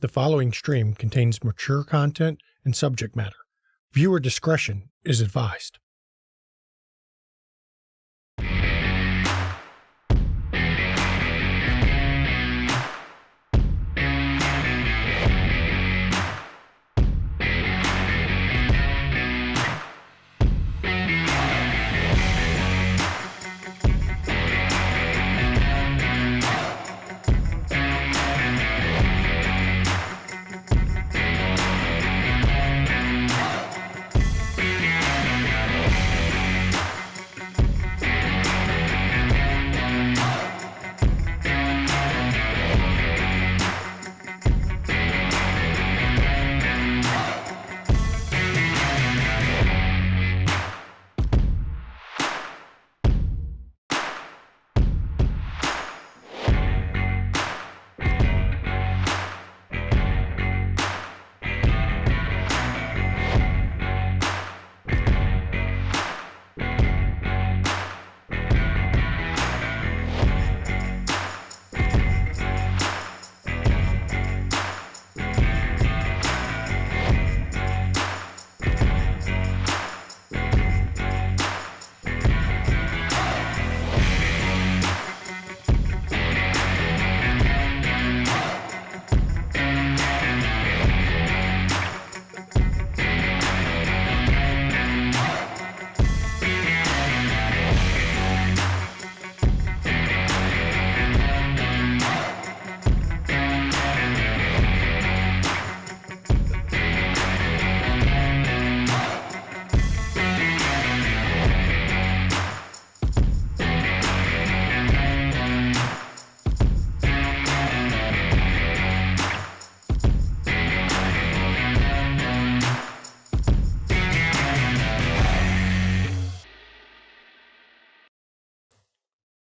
The following stream contains mature content and subject matter. Viewer discretion is advised.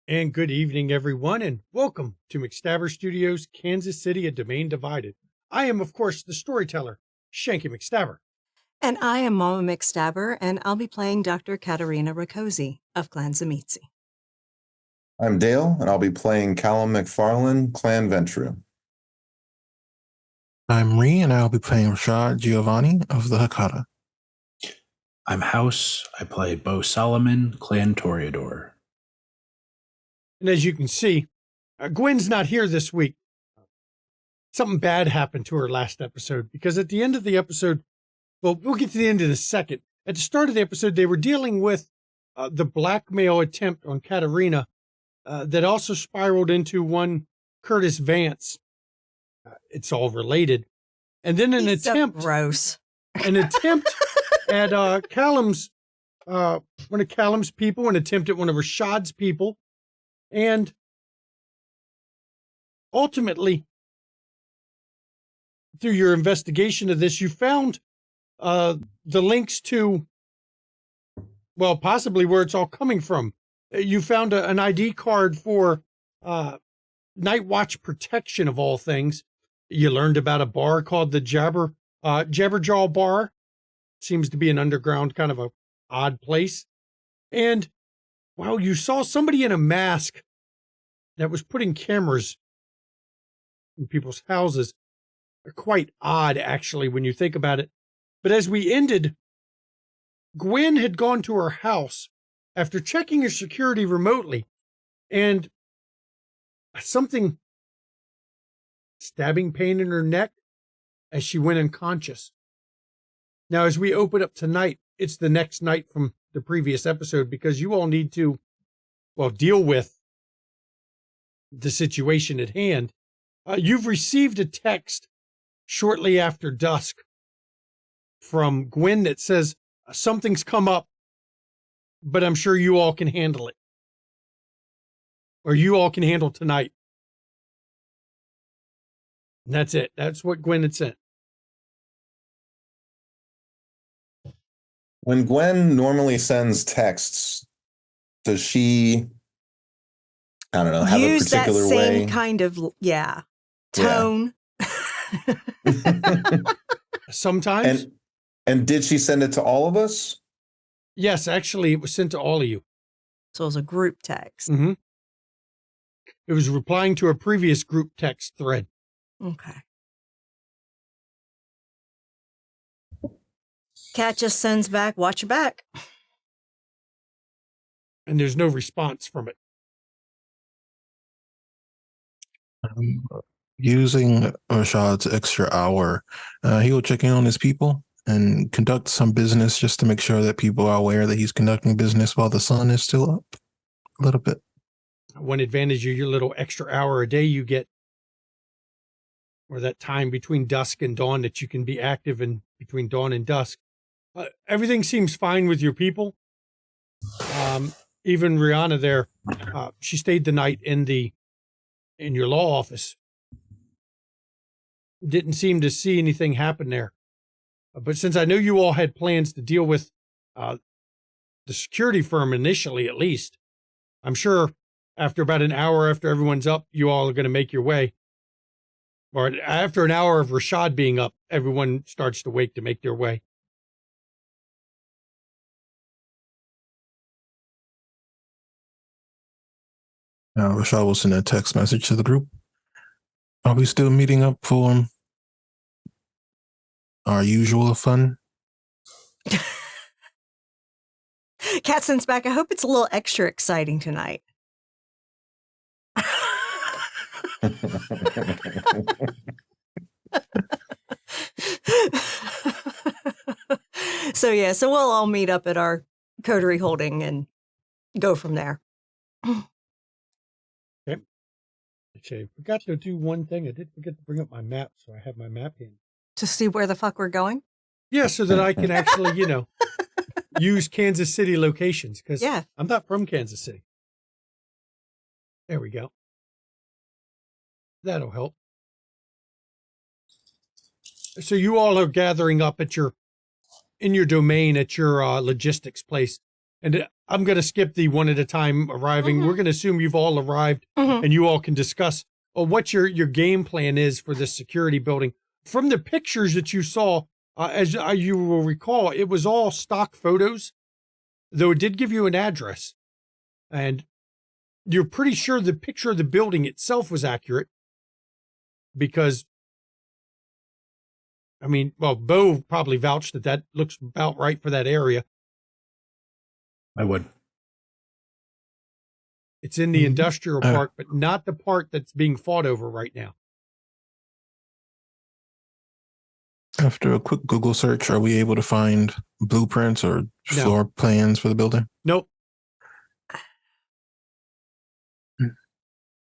And good evening, everyone, and welcome to McStabber Studios, Kansas City, A Domain Divided. I am, of course, the storyteller, Shanky McStabber. And I am Mama McStabber, and I'll be playing Dr. Katerina Rakosi of Clan Zamitzi. I'm Dale, and I'll be playing Callum McFarlane, Clan Ventru. I'm Ree, and I'll be playing Rashad Giovanni of the Hakata. I'm House. I play Bo Solomon, Clan Toreador. And as you can see, Gwen's not here this week. Something bad happened to her last episode, because at the end of the episode, well, we'll get to the end in a second. At the start of the episode, they were dealing with the blackmail attempt on Katerina that also spiraled into one Curtis Vance. It's all related. And then an attempt. So gross. An attempt at Callum's, one of Callum's people, an attempt at one of Rashad's people. And ultimately, through your investigation of this, you found the links to, well, possibly where it's all coming from. You found an ID card for Night Watch protection, of all things. You learned about a bar called the Jabberjaw Bar. Seems to be an underground kind of a odd place. And wow, you saw somebody in a mask that was putting cameras in people's houses. They're quite odd, actually, when you think about it. But as we ended, Gwen had gone to her house after checking her security remotely, and something stabbing pain in her neck as she went unconscious. Now, as we open up tonight, it's the next night from the previous episode, because you all need to, well, deal with the situation at hand. You've received a text shortly after dusk from Gwen that says something's come up, but I'm sure you all can handle it. Or you all can handle tonight. And that's it. That's what Gwen had sent. When Gwen normally sends texts, does she, I don't know, have a particular that same way? kind of, tone. Yeah. Sometimes. And did she send it to all of us? Yes, actually, it was sent to all of you. So it was a group text. Mm-hmm. It was replying to a previous group text thread. Okay. Cat just sends back, watch your back. And there's no response from it. Using Rashad's extra hour, he will check in on his people and conduct some business just to make sure that people are aware that he's conducting business while the sun is still up a little bit. One advantage of your little extra hour a day you get, or that time between dusk and dawn that you can be active in between dawn and dusk. Everything seems fine with your people. Even Rihanna there, she stayed the night in your law office. Didn't seem to see anything happen there. But since I know you all had plans to deal with the security firm initially, at least, I'm sure after about an hour after everyone's up, you all are going to make your way. Or after an hour of Rashad being up, everyone starts to wake to make their way. Rashad will send a text message to the group. Are we still meeting up for our usual fun? Cat sends back, I hope it's a little extra exciting tonight. So we'll all meet up at our coterie holding and go from there. Okay. Actually, I forgot to do one thing. I did forget to bring up my map, so I have my map in. To see where the fuck we're going? Yeah, so that I can actually, use Kansas City locations, because I'm not from Kansas City. There we go. That'll help. So you all are gathering up in your domain at your logistics place. And I'm going to skip the one at a time arriving. Mm-hmm. We're going to assume you've all arrived, and you all can discuss what your game plan is for this security building. From the pictures that you saw, as you will recall, it was all stock photos, though it did give you an address. And you're pretty sure the picture of the building itself was accurate because, Bo probably vouched that looks about right for that area. I would. It's in the industrial park, but not the part that's being fought over right now. After a quick Google search, are we able to find blueprints or floor plans for the building? Nope.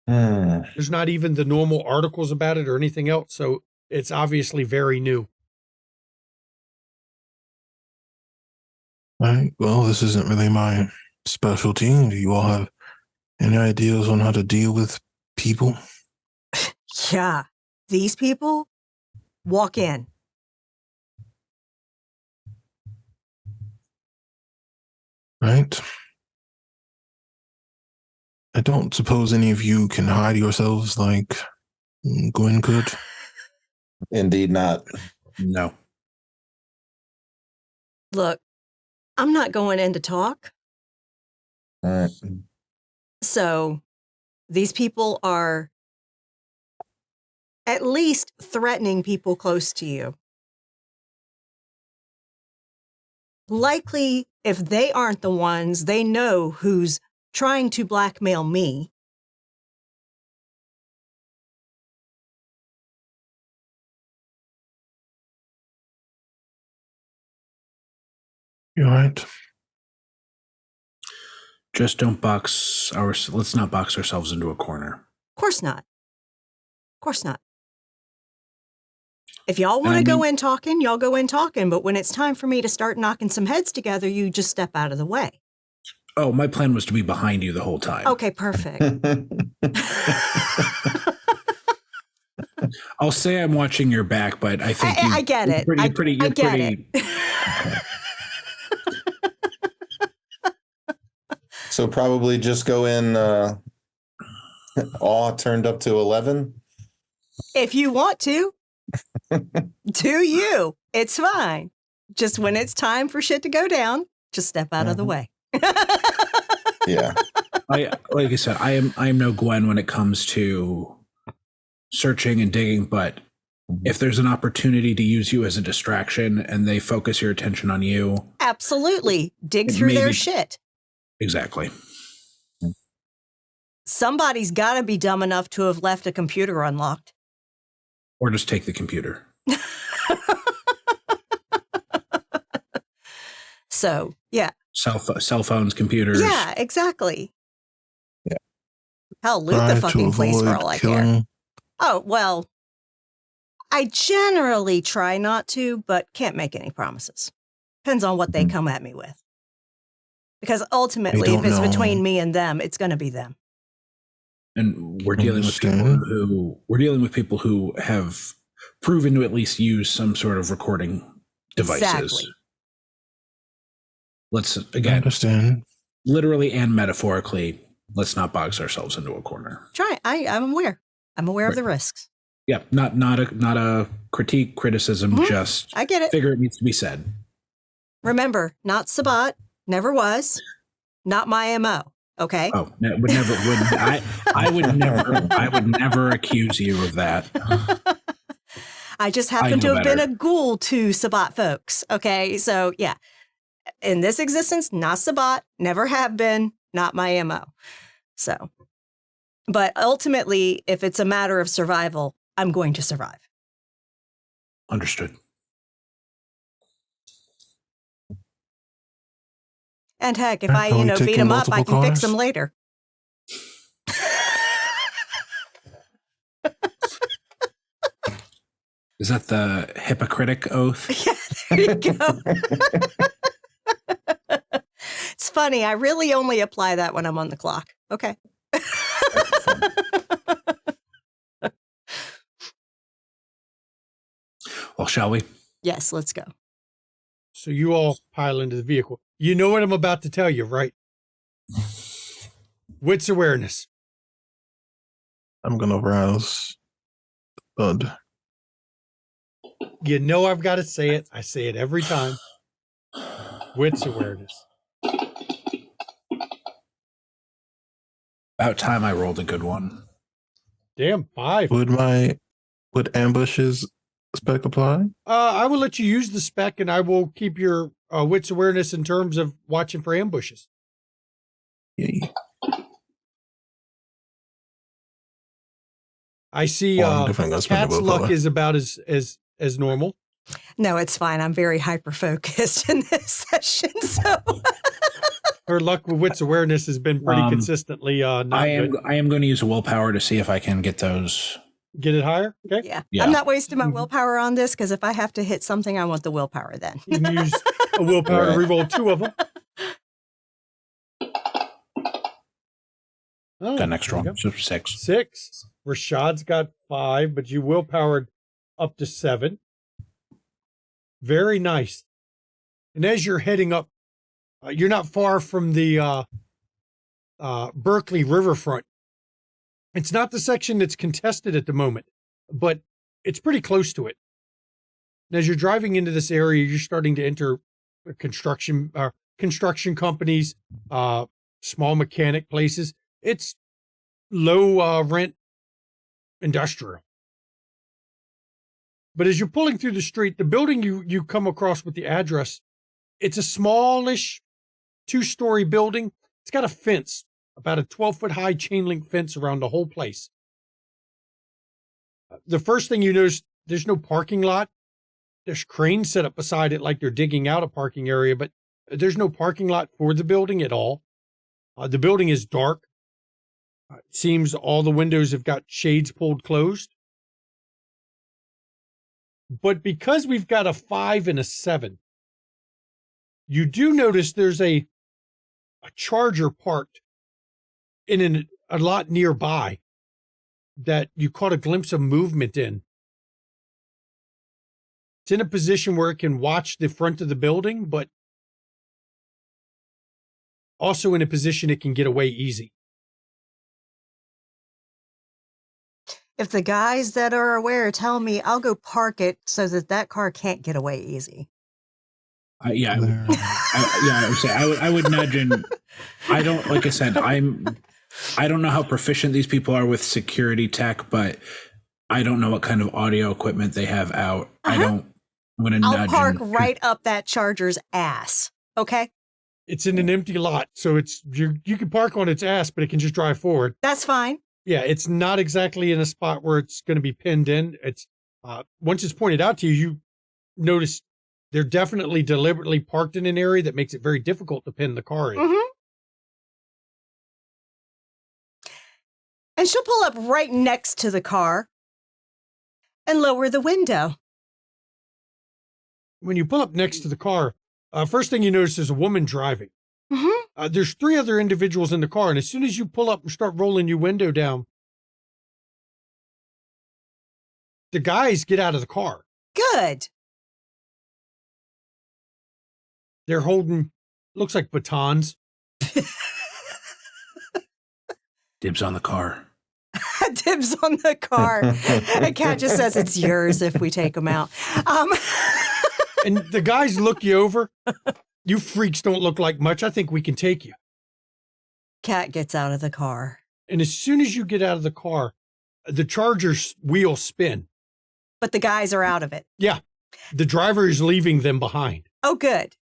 There's not even the normal articles about it or anything else, so it's obviously very new. All right. Well, this isn't really my specialty. Do you all have any ideas on how to deal with people? Yeah. These people walk in. Right. I don't suppose any of you can hide yourselves like Gwen could. Indeed not. No. Look, I'm not going in to talk. All right. So these people are at least threatening people close to you. Likely, if they aren't the ones, they know who's trying to blackmail me. You all right? Just let's not box ourselves into a corner. Of course not. Of course not. If y'all want to go in talking, y'all go in talking. But when it's time for me to start knocking some heads together, you just step out of the way. Oh, my plan was to be behind you the whole time. Okay, perfect. I'll say I'm watching your back, but I think I get it. I get it. So probably just go in awe turned up to 11. If you want to. Do you. It's fine. Just when it's time for shit to go down, just step out of the way. Yeah. Like I said, I am no Gwen when it comes to searching and digging, but if there's an opportunity to use you as a distraction and they focus your attention on you. Absolutely. Dig through their shit. Exactly. Somebody's got to be dumb enough to have left a computer unlocked. Or just take the computer. So, yeah. Cell phones, computers. Yeah, exactly. Yeah. Hell, loot the fucking place for all I care. Oh, well, I generally try not to, but can't make any promises. Depends on what they come at me with. Because ultimately, if it's between me and them, it's going to be them. And we're dealing with people who have proven to at least use some sort of recording devices. Exactly. Let's, again, understand. Literally and metaphorically, let's not box ourselves into a corner. Try. I'm aware. I'm aware of the risks. Yeah, not a critique, criticism, just I get it. Figure it needs to be said. Remember, not Sabat, never was, not my MO. Okay. Oh, I would never accuse you of that. I just happen to have been a ghoul to Sabat folks. Okay. So yeah, in this existence, not Sabat, never have been, not my MO. So, but ultimately, if it's a matter of survival, I'm going to survive. Understood. And heck, if I beat him up, I can fix him later. Is that the Hippocratic oath? Yeah, there you go. It's funny. I really only apply that when I'm on the clock. Okay. Well, shall we? Yes, let's go. So you all pile into the vehicle. You know what I'm about to tell you, right? Wits awareness. I'm going to rouse Bud. You know I've got to say it. I say it every time. Wits awareness. About time I rolled a good one. Damn, 5. Would ambushes spec apply? I will let you use the spec, and I will keep your wits awareness in terms of watching for ambushes. Yay. I see Cat's luck is about as normal. No, it's fine. I'm very hyper-focused in this session, so... Her luck with wits awareness has been pretty consistently not good. I am going to use a willpower to see if I can get those. Get it higher? Okay. Yeah. I'm not wasting my willpower on this, because if I have to hit something, I want the willpower then. You can use a willpower to reroll 2 of them. Oh, got an extra one, so 6. 6. Rashad's got 5, but you willpowered up to 7. Very nice. And as you're heading up, you're not far from the Berkeley riverfront. It's not the section that's contested at the moment, but it's pretty close to it. And as you're driving into this area, you're starting to enter construction companies, small mechanic places. It's low rent industrial. But as you're pulling through the street, the building you come across with the address, it's a smallish 2-story building. It's got a fence, about a 12-foot high chain link fence around the whole place. The first thing you notice, there's no parking lot. There's cranes set up beside it like they're digging out a parking area, but there's no parking lot for the building at all. The building is dark. It seems all the windows have got shades pulled closed. But because we've got a 5 and a 7, you do notice there's a Charger parked in a lot nearby that you caught a glimpse of movement in. It's in a position where it can watch the front of the building, but also in a position it can get away easy. If the guys that are aware tell me, I'll go park it so that car can't get away easy. I would say I would imagine. I don't, like I said, I don't know how proficient these people are with security tech, but I don't know what kind of audio equipment they have out. I don't want to I'll park right up that Charger's ass. Okay? It's in an empty lot, so you can park on its ass, but it can just drive forward. That's fine. Yeah, it's not exactly in a spot where it's going to be pinned in. It's once it's pointed out to you, you notice they're definitely deliberately parked in an area that makes it very difficult to pin the car in. Mm-hmm. And she'll pull up right next to the car and lower the window. When you pull up next to the car, first thing you notice is a woman driving. Mm-hmm. There's 3 other individuals in the car, and as soon as you pull up and start rolling your window down, the guys get out of the car. Good. They're holding, looks like batons. Dibs on the car. Dibs on the car. And Kat just says it's yours if we take them out. And the guys look you over. You freaks don't look like much. I think we can take you. Kat gets out of the car. And as soon as you get out of the car, the Charger's wheels spin. But the guys are out of it. Yeah. The driver is leaving them behind. Oh, good.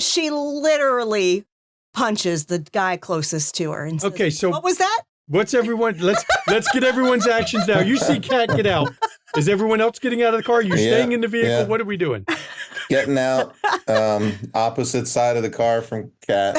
She literally punches the guy closest to her and says, okay, so what was that? What's everyone? Let's get everyone's actions now. You see Kat get out. Is everyone else getting out of the car? You staying in the vehicle? Yeah. What are we doing? Getting out, opposite side of the car from Kat.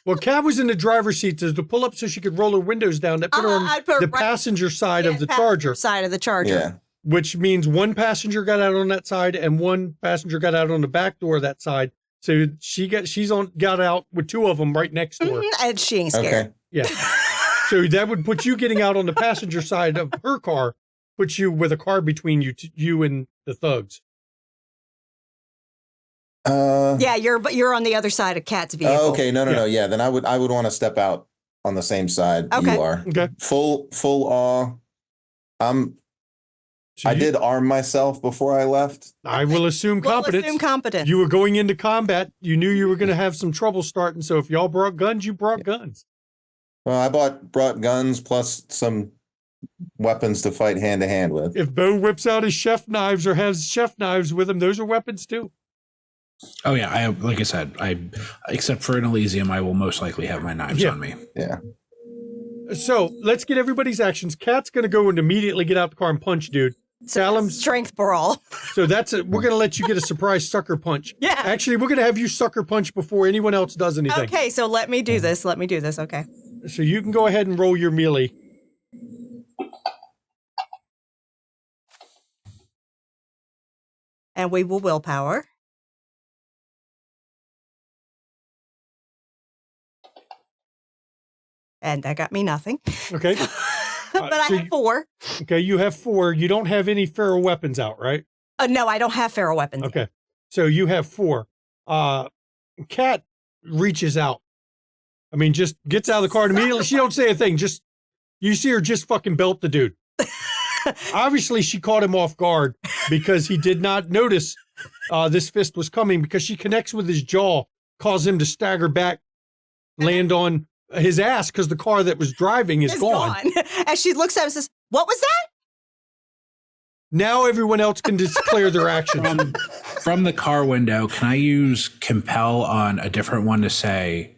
Well, Kat was in the driver's seat to pull up so she could roll her windows down. That put her on the passenger side of the Charger. Side of the Charger. Yeah. Which means one passenger got out on that side and one passenger got out on the back door of that side. So got out with 2 of them right next to her. And she ain't scared. Okay. Yeah. So that would put you getting out on the passenger side of her car, put you with a car between you and the thugs. Yeah, you're on the other side of Kat's vehicle. Oh, okay. No. Yeah. Then I would want to step out on the same side Okay. you are. Okay. Full awe. I did arm myself before I left. I will assume competence. Assume competence. You were going into combat. You knew you were going to have some trouble starting. So if y'all brought guns, you brought guns. Well, I brought guns plus some weapons to fight hand to hand with. If Bo whips out his chef knives or has chef knives with him, those are weapons too. Oh yeah, like I said, except for an Elysium, I will most likely have my knives on me. Yeah. So let's get everybody's actions. Kat's going to go and immediately get out the car and punch dude. Salem's strength brawl. So we're going to let you get a surprise sucker punch. Yeah. Actually, we're going to have you sucker punch before anyone else does anything. Okay, so let me do this. Okay. So you can go ahead and roll your melee. And we will willpower. And that got me nothing. Okay. But I have 4. Okay, you have 4. You don't have any feral weapons out, right? No, I don't have feral weapons. Okay. So you have 4. Kat reaches out. I mean, just gets out of the car and immediately. She don't say a thing. Just, you see her just fucking belt the dude. Obviously, she caught him off guard because he did not notice this fist was coming, because she connects with his jaw, cause him to stagger back, land on his ass because the car that was driving is gone. As she looks at him and says, what was that? Now everyone else can declare their action. From the car window, can I use compel on a different one to say,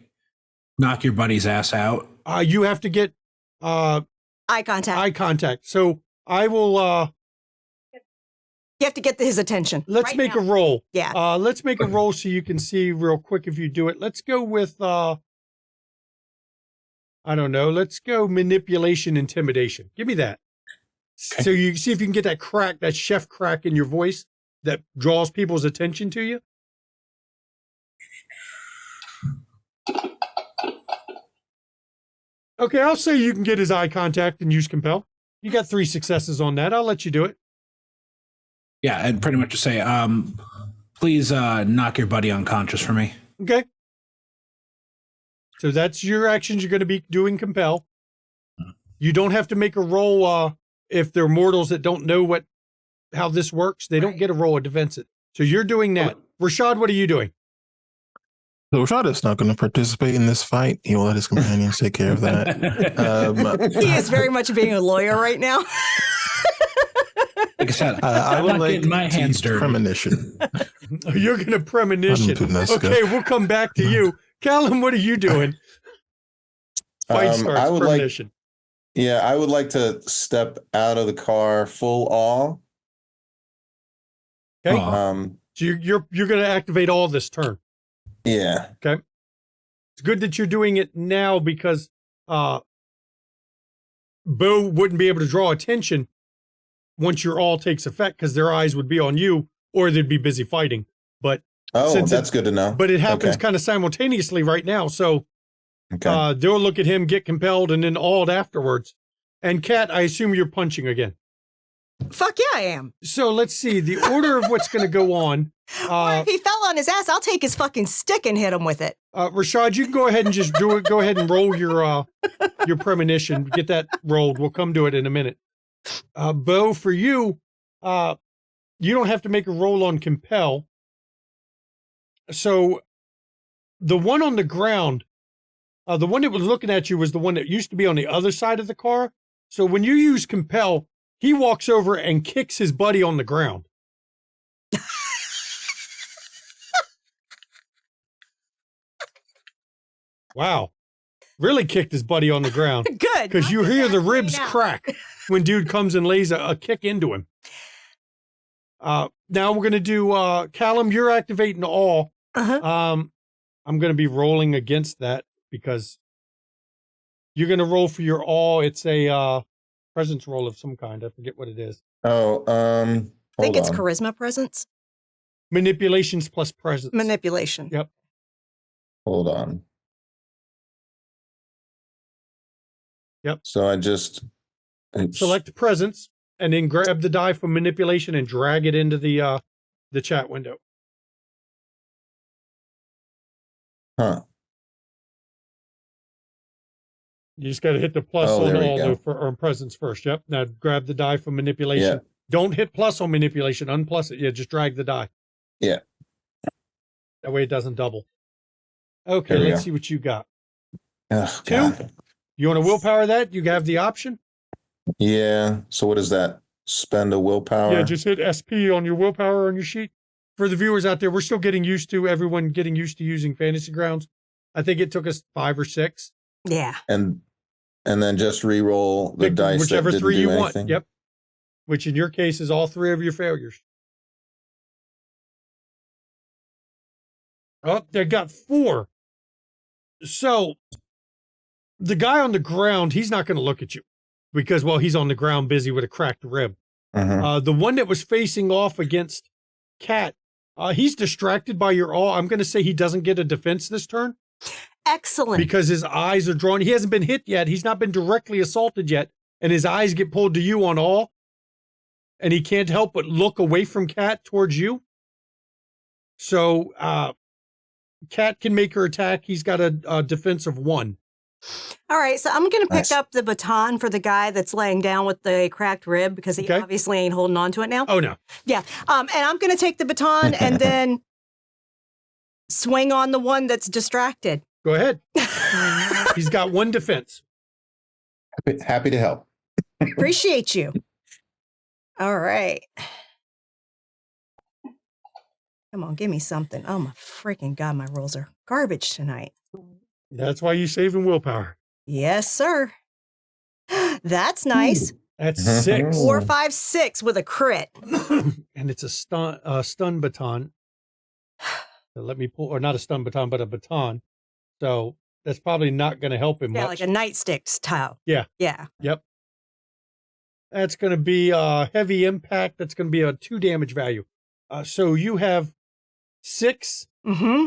knock your buddy's ass out? You have to get eye contact. Eye contact. So I will. You have to get his attention. Let's make a roll. Yeah. Let's make a roll so you can see real quick if you do it. Let's go with. I don't know. Let's go manipulation, intimidation. Give me that. Okay. So you see if you can get that crack, that chef crack in your voice that draws people's attention to you. Okay, I'll say you can get his eye contact and use compel. You got 3 successes on that. I'll let you do it. Yeah, and pretty much just say, please knock your buddy unconscious for me. Okay. So that's your actions. You're going to be doing compel. You don't have to make a roll if they're mortals that don't know how this works. They don't get a roll of defense. So you're doing that. Rashad, what are you doing? So Rashad is not going to participate in this fight. He will let his companions take care of that. He is very much being a lawyer right now. Like I said, I I'm would not like getting my to hands use dirty. premonition. You're going to premonition. Tunesca. Okay, we'll come back to you. Callum, what are you doing? Fight starts, I would premonition. I would like to step out of the car full awe. Okay. Aw. So you're going to activate all this turn. Yeah. Okay. It's good that you're doing it now because Bo wouldn't be able to draw attention once your all takes effect because their eyes would be on you or they'd be busy fighting. But That's good to know. But it happens Okay. kind of simultaneously right now. So Okay. they'll look at him, get compelled, and then awed afterwards. And Kat, I assume you're punching again. Fuck yeah, I am. So let's see the order of what's going to go on. Or if he fell on his ass, I'll take his fucking stick and hit him with it. Rashad, you can go ahead and just do it. Go ahead and roll your premonition. Get that rolled. We'll come to it in a minute. Bo, for you, you don't have to make a roll on compel. So the one on the ground, the one that was looking at you was the one that used to be on the other side of the car. So when you use compel, he walks over and kicks his buddy on the ground. Wow. Really kicked his buddy on the ground. Good. Because you hear the ribs now. crack when dude comes and lays a kick into him. Now we're going to do, Callum, you're activating all. Uh-huh. I'm going to be rolling against that because you're going to roll for your all. It's a presence roll of some kind. I forget what it is. Oh, I think it's hold on. charisma presence. Manipulations plus presence. Manipulation. Yep. Hold on. Yep. So I just Select presence and then grab the die from manipulation and drag it into the chat window. Huh. You just got to hit the plus Oh, on there we all go. on presence first. Yep. Now grab the die from manipulation. Yeah. Don't hit plus on manipulation. Unplus it. Yeah, just drag the die. Yeah. That way it doesn't double. Okay, There we let's go. see what you got. Oh, Two? God. You want to willpower that? You have the option. Yeah. So what is that? Spend a willpower? Yeah, just hit SP on your willpower on your sheet. For the viewers out there, we're still everyone getting used to using Fantasy Grounds. I think it took us 5 or 6. Yeah. and then just re-roll the Pick dice whichever that didn't 3 do you anything. want. Yep. Which in your case is all 3 of your failures. Oh, they got 4. So the guy on the ground, he's not going to look at you because, well, he's on the ground busy with a cracked rib. Mhm. The one that was facing off against Cat, he's distracted by your all. I'm going to say he doesn't get a defense this turn Excellent. because his eyes are drawn. He hasn't been hit yet. He's not been directly assaulted yet. And his eyes get pulled to you on all. And he can't help but look away from Cat towards you. So Cat can make her attack. He's got a defense of 1. All right, so I'm going to pick Nice. up the baton for the guy that's laying down with the cracked rib because he Okay. obviously ain't holding on to it now. Oh, no. Yeah, and I'm going to take the baton and then swing on the one that's distracted. Go ahead. He's got 1 defense. Happy to help. Appreciate you. All right. Come on, give me something. Oh, my freaking God, my rolls are garbage tonight. That's why you saving willpower. Yes, sir. That's nice. That's Mhm. 6. 4, 5, 6 with a crit. And it's a stun baton. So let me pull, or not a stun baton, but a baton. So that's probably not going to help him Yeah, much. like a nightstick style. Yeah. Yeah. Yep. That's going to be a heavy impact. That's going to be a 2 damage value. So you have 6. Mm-hmm.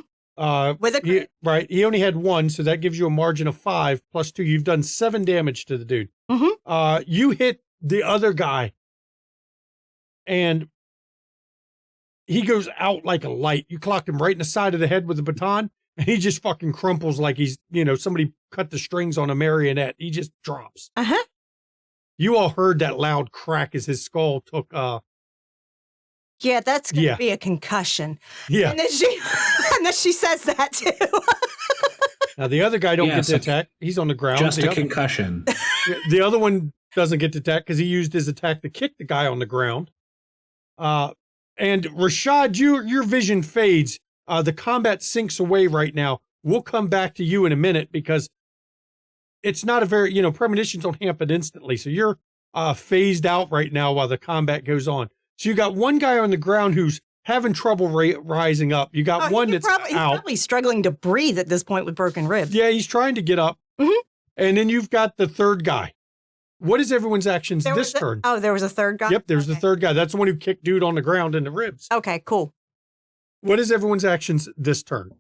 With a crit. Right. He only had 1, so that gives you a margin of 5 plus 2. You've done 7 damage to the dude. Mhm. You hit the other guy, and he goes out like a light. You clocked him right in the side of the head with the baton, and he just fucking crumples like he's, somebody cut the strings on a marionette. He just drops. Uh-huh. You all heard that loud crack as his skull took Yeah, that's going to be a concussion. Yeah. And then she says that too. Now, the other guy don't get to attack. He's on the ground. Just a concussion. The other one doesn't get to attack because he used his attack to kick the guy on the ground. And Rashad, your vision fades. The combat sinks away right now. We'll come back to you in a minute because it's not a very, premonitions don't happen instantly. So you're phased out right now while the combat goes on. So you got one guy on the ground who's having trouble rising up. You got one that's out. He's probably struggling to breathe at this point with broken ribs. Yeah, he's trying to get up. Mm-hmm. And then you've got the third guy. What is everyone's actions this turn? Oh, there was a third guy? Yep, there's the third guy. That's the one who kicked dude on the ground in the ribs. Okay, cool. What is everyone's actions this turn?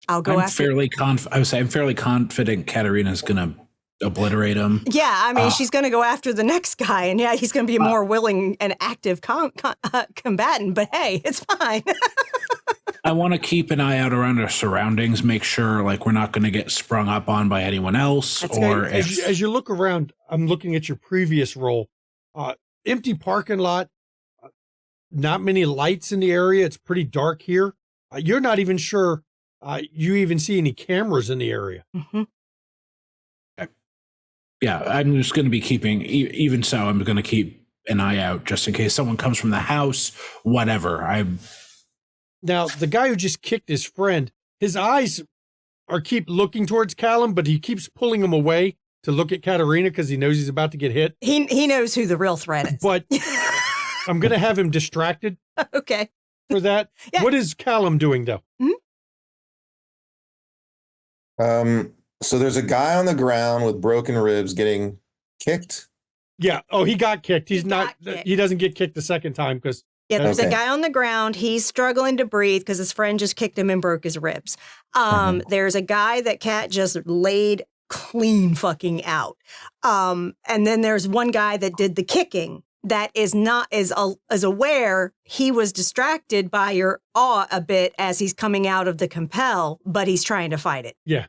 I'll go after. I would say I'm fairly confident Katarina's going to obliterate him. Yeah, I mean, she's going to go after the next guy, and yeah, he's going to be a more willing and active combatant, but hey, it's fine. I want to keep an eye out around our surroundings, make sure we're not going to get sprung up on by anyone else. That's or as you look around, I'm looking at your previous roll. Empty parking lot, not many lights in the area. It's pretty dark here. You're not even sure you even see any cameras in the area. Mm-hmm. Yeah, I'm just going to be keeping, even so, I'm going to keep an eye out just in case someone comes from the house, whatever. Now, the guy who just kicked his friend, his eyes keep looking towards Callum, but he keeps pulling him away to look at Katarina because he knows he's about to get hit. He knows who the real threat is. But I'm going to have him distracted. Okay. For that. Yeah. What is Callum doing, though? Mm-hmm. So there's a guy on the ground with broken ribs getting kicked. Yeah. Oh, he got kicked. He doesn't get kicked the second time because. Yeah, there's a guy on the ground. He's struggling to breathe because his friend just kicked him and broke his ribs. There's a guy that Kat just laid clean fucking out. And then there's one guy that did the kicking that is not as aware. He was distracted by your awe a bit as he's coming out of the compel, but he's trying to fight it. Yeah.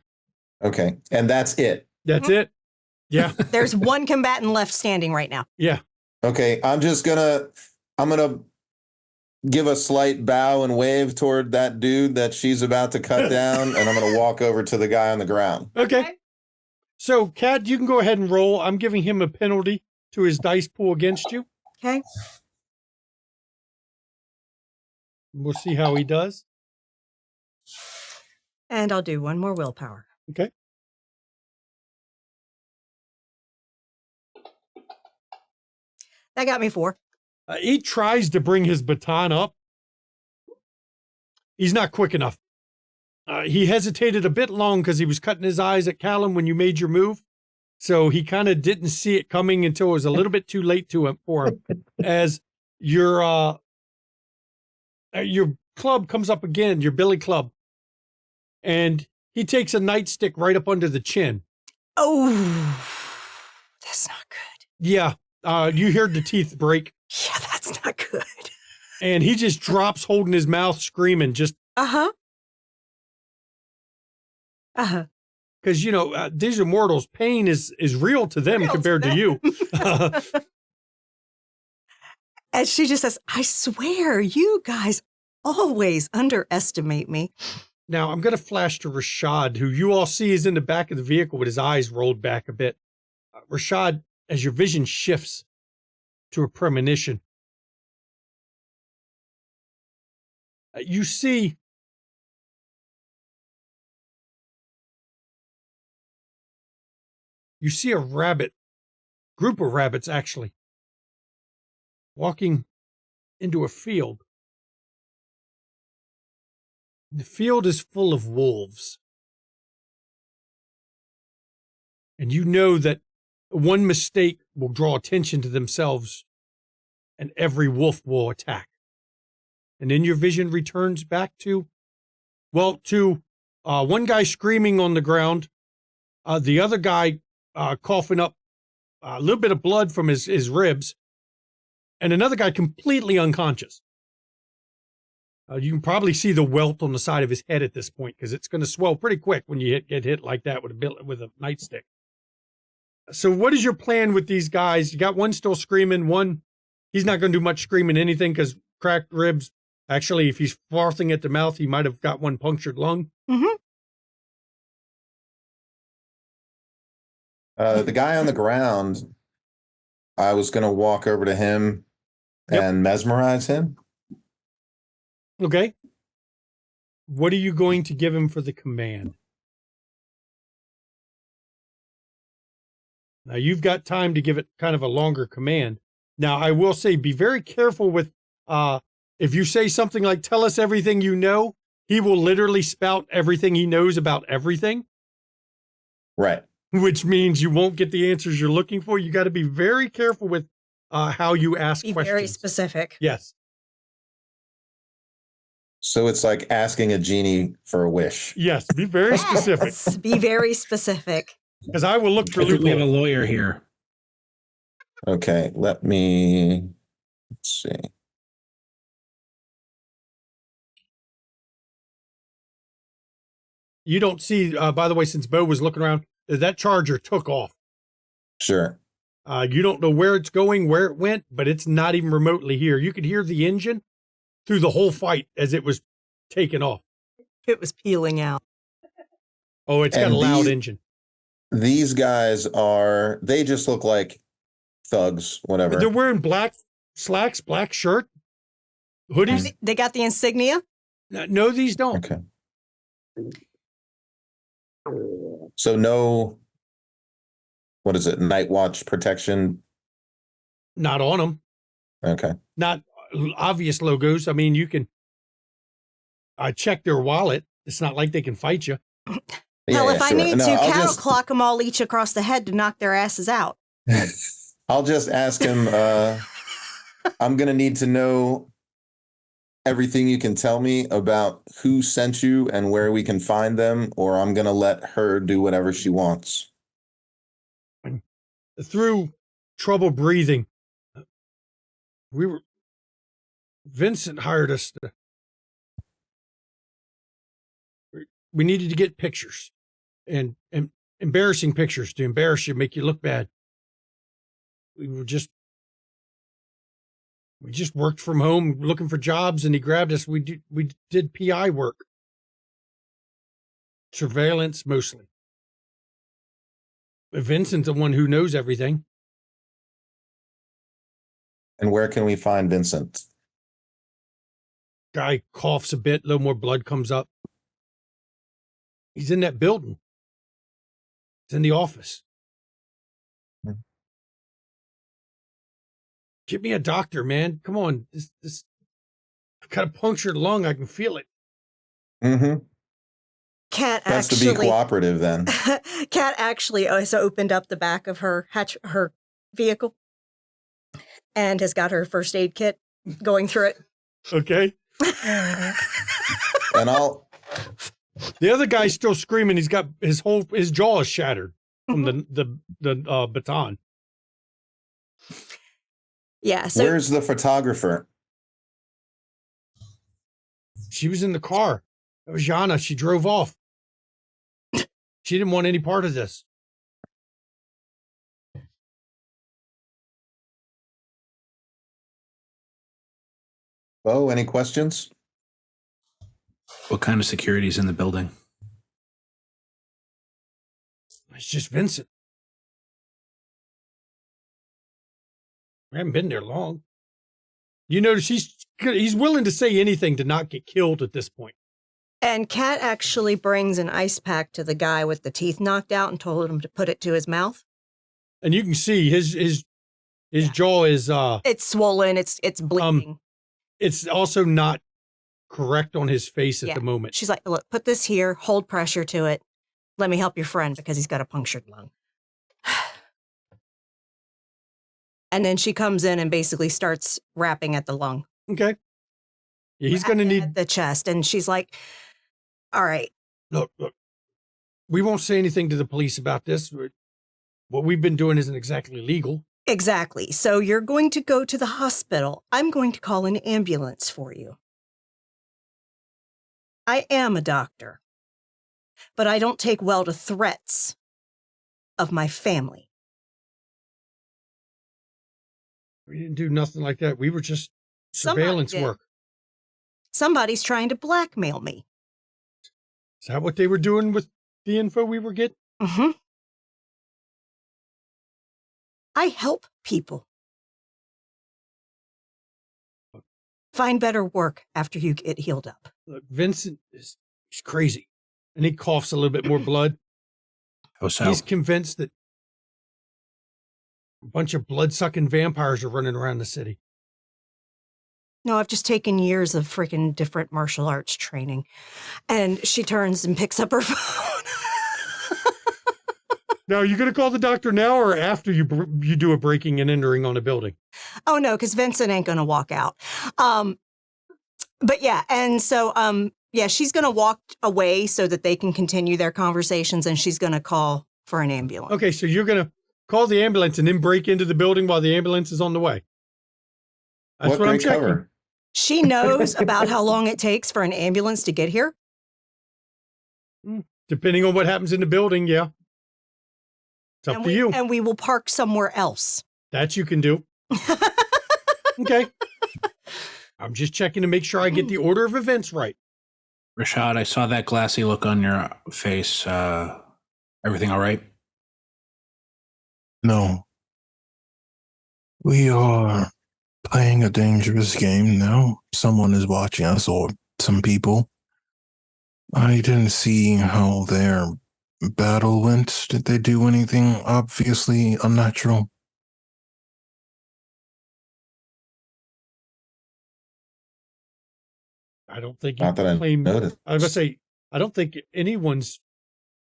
Okay. And that's it. That's it. Yeah. There's one combatant left standing right now. Yeah. Okay. I'm gonna give a slight bow and wave toward that dude that she's about to cut down, and I'm gonna walk over to the guy on the ground. Okay. So, Kat, you can go ahead and roll. I'm giving him a penalty to his dice pool against you. Okay. We'll see how he does. And I'll do one more willpower. Okay. That got me 4. He tries to bring his baton up. He's not quick enough. He hesitated a bit long because he was cutting his eyes at Callum when you made your move. So he kind of didn't see it coming until it was a little bit too late for him. As your club comes up again, your billy club. And he takes a nightstick right up under the chin. Oh, that's not good. Yeah. You hear the teeth break. Yeah, that's not good. And he just drops holding his mouth, screaming, just. Uh-huh. Because, these are mortals. Pain is real to them compared to you. And she just says, I swear, you guys always underestimate me. Now, I'm going to flash to Rashad, who you all see is in the back of the vehicle with his eyes rolled back a bit. Rashad, as your vision shifts to a premonition, you see a group of rabbits actually, walking into a field. The field is full of wolves. And you know that one mistake will draw attention to themselves and every wolf will attack. And then your vision returns back to one guy screaming on the ground, the other guy coughing up a little bit of blood from his ribs, and another guy completely unconscious. You can probably see the welt on the side of his head at this point because it's going to swell pretty quick when you get hit like that with a nightstick. So what is your plan with these guys? You got one still screaming, one he's not going to do much screaming anything because cracked ribs. Actually, if he's frothing at the mouth, he might have got one punctured lung. Mm-hmm. The guy on the ground, I was going to walk over to him and mesmerize him. Okay. What are you going to give him for the command? Now, you've got time to give it kind of a longer command. Now, I will say, be very careful with, if you say something like, tell us everything you know, he will literally spout everything he knows about everything. Right. Which means you won't get the answers you're looking for. You got to be very careful with how you ask questions. Be very specific. Yes. So it's like asking a genie for a wish. Yes, be very specific. Yes, be very specific. Because I will look for We have a loopholes. lawyer here. Okay, let's see. You don't see, by the way, since Bo was looking around, that charger took off. Sure. You don't know where it's going, where it went, but it's not even remotely here. You could hear the engine through the whole fight as it was taken off. It was peeling out. Oh, it's got And a loud engine. These guys they just look like thugs, whatever. They're wearing black slacks, black shirt, hoodies. They got the insignia? No, these don't. Okay. So no, what is it? Night watch protection? Not on them. Okay. Not obvious logos. I mean, you can. I checked their wallet. It's not like they can fight you. Hell, if I need to, I'll cattle just, clock them all each across the head to knock their asses out. I'll just ask him, I'm going to need to know everything you can tell me about who sent you and where we can find them, or I'm going to let her do whatever she wants. Through trouble breathing, Vincent hired us to. We needed to get pictures and embarrassing pictures to embarrass you, make you look bad. We just worked from home looking for jobs, and he grabbed us. We did PI work, surveillance mostly. But Vincent's the one who knows everything. And where can we find Vincent? Guy coughs a bit, a little more blood comes up. He's in that building. He's in the office. Get me a doctor, man. Come on. This I've got a punctured lung. I can feel it. Mm-hmm. Cat Has to actually be cooperative then. Cat actually has opened up the back of her vehicle and has got her first aid kit going through it. Okay. And The other guy's still screaming. He's got his jaw is shattered from the baton. Yeah. So where's the photographer? She was in the car. That was Yana. She drove off. She didn't want any part of this. Oh, any questions? What kind of security is in the building? It's just Vincent. We haven't been there long. You notice he's willing to say anything to not get killed at this point. And Cat actually brings an ice pack to the guy with the teeth knocked out and told him to put it to his mouth. And you can see his jaw is it's swollen, it's bleeding. It's also not correct on his face at the moment. She's like, look, put this here, hold pressure to it. Let me help your friend because he's got a punctured lung. And then she comes in and basically starts rapping at the lung. Okay. Yeah, he's going to need the chest. And she's like, all right. Look, we won't say anything to the police about this. What we've been doing isn't exactly legal. Exactly. So you're going to go to the hospital. I'm going to call an ambulance for you. I am a doctor, but I don't take well to threats of my family. We didn't do nothing like that. We were just Somebody surveillance did. work. Somebody's trying to blackmail me. Is that what they were doing with the info we were getting? Mm-hmm. I help people find better work after you get healed up. Look, Vincent he's crazy. And he coughs a little bit more blood. How so? He's convinced that a bunch of blood-sucking vampires are running around the city. No, I've just taken years of freaking different martial arts training. And she turns and picks up her phone. Now, are you going to call the doctor now or after you do a breaking and entering on a building? Oh, no, because Vincent ain't going to walk out. But yeah, and so, yeah, she's going to walk away so that they can continue their conversations, and she's going to call for an ambulance. Okay, so you're going to call the ambulance and then break into the building while the ambulance is on the way. That's what I'm checking. Cover. She knows about how long it takes for an ambulance to get here. Depending on what happens in the building, yeah. It's up to you. And we will park somewhere else. That you can do. Okay. I'm just checking to make sure I get the order of events right. Rashad, I saw that glassy look on your face. Everything all right? No. We are playing a dangerous game now. Someone is watching us, or some people. I didn't see how their battle went. Did they do anything obviously unnatural? I don't think you Not that I claim. noticed. I was going to say, I don't think anyone's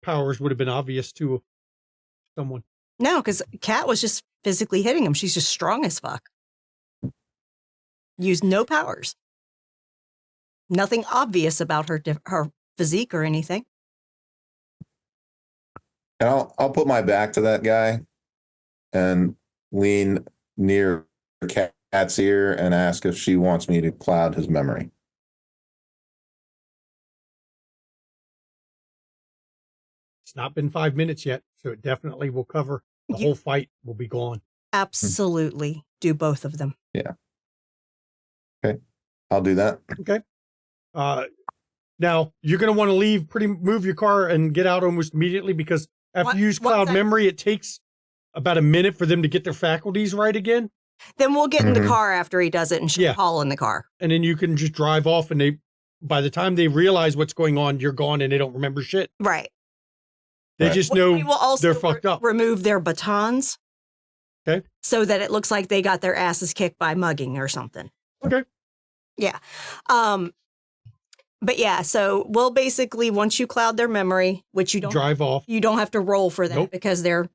powers would have been obvious to someone. No, because Kat was just physically hitting him. She's just strong as fuck. Used no powers. Nothing obvious about her physique or anything. And I'll put my back to that guy and lean near Kat's ear and ask if she wants me to cloud his memory. It's not been 5 minutes yet, so it definitely will cover. The whole fight will be gone. Absolutely. Do both of them. Yeah. Okay. I'll do that. Okay. Now, you're going to want to move your car and get out almost immediately because after you use cloud memory, it takes about a minute for them to get their faculties right again. Then we'll get in the car after he does it and she'll haul in the car. And then you can just drive off and by the time they realize what's going on, you're gone and they don't remember shit. Right. They just know we will also they're fucked up. Remove their batons. Okay. So that it looks like they got their asses kicked by mugging or something. Okay. Yeah. But yeah, so we'll basically, once you cloud their memory, which you don't drive off, you don't have to roll for that because they're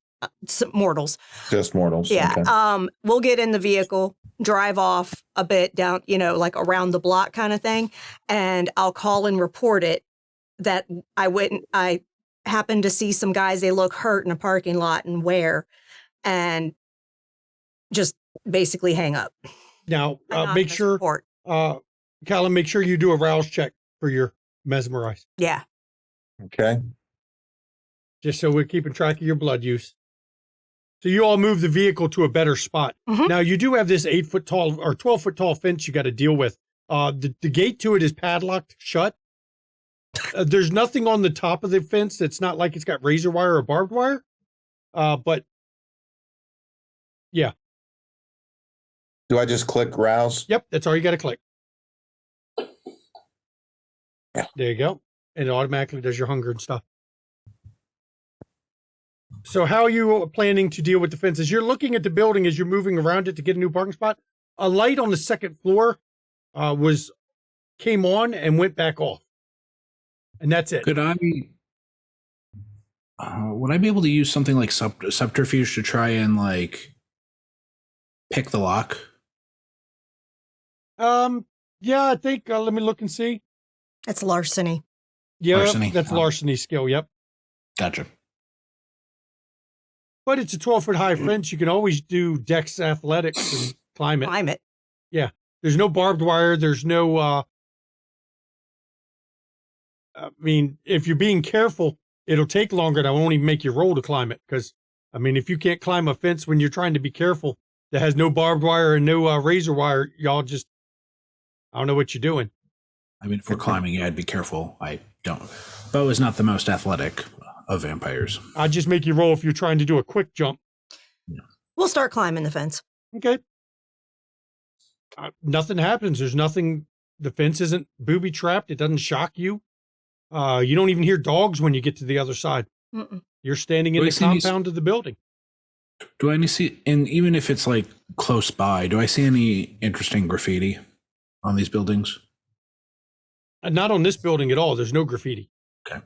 mortals. Just mortals. Yeah. Okay. We'll get in the vehicle, drive off a bit down, like around the block kind of thing. And I'll call and report it that I happened to see some guys, they look hurt in a parking lot and and just basically hang up. Now, make sure, Callum, make sure you do a rouse check for your mesmerize. Yeah. Okay. Just so we're keeping track of your blood use. So you all move the vehicle to a better spot. Mm-hmm. Now, you do have this 8-foot tall or 12-foot tall fence you got to deal with. The gate to it is padlocked shut. There's nothing on the top of the fence. It's not like it's got razor wire or barbed wire. But yeah. Do I just click rouse? Yep, that's all you got to click. Yeah. There you go. And it automatically does your hunger and stuff. So how are you planning to deal with the fences? You're looking at the building as you're moving around it to get a new parking spot. A light on the second floor came on and went back off. And that's it. Could I would I be able to use something like subterfuge to try and pick the lock? Yeah, I think let me look and see. That's larceny. Yeah, larceny. That's larceny skill. Yep. Gotcha. But it's a 12-foot high fence. You can always do Dex athletics and climb it. Climb it. Yeah. There's no barbed wire. There's no, if you're being careful, it'll take longer. And I won't even make you roll to climb it. Because, if you can't climb a fence when you're trying to be careful, that has no barbed wire and no razor wire, y'all just, I don't know what you're doing. I mean, if we're climbing, yeah, I'd be careful. I don't. Bo is not the most athletic of vampires. I'd just make you roll if you're trying to do a quick jump. We'll start climbing the fence. Okay. Nothing happens. There's nothing. The fence isn't booby trapped. It doesn't shock you. You don't even hear dogs when you get to the other side. Mm-mm. You're standing in the compound of the building. Do I see, and even if it's like close by, do I see any interesting graffiti on these buildings? Not on this building at all. There's no graffiti. Okay.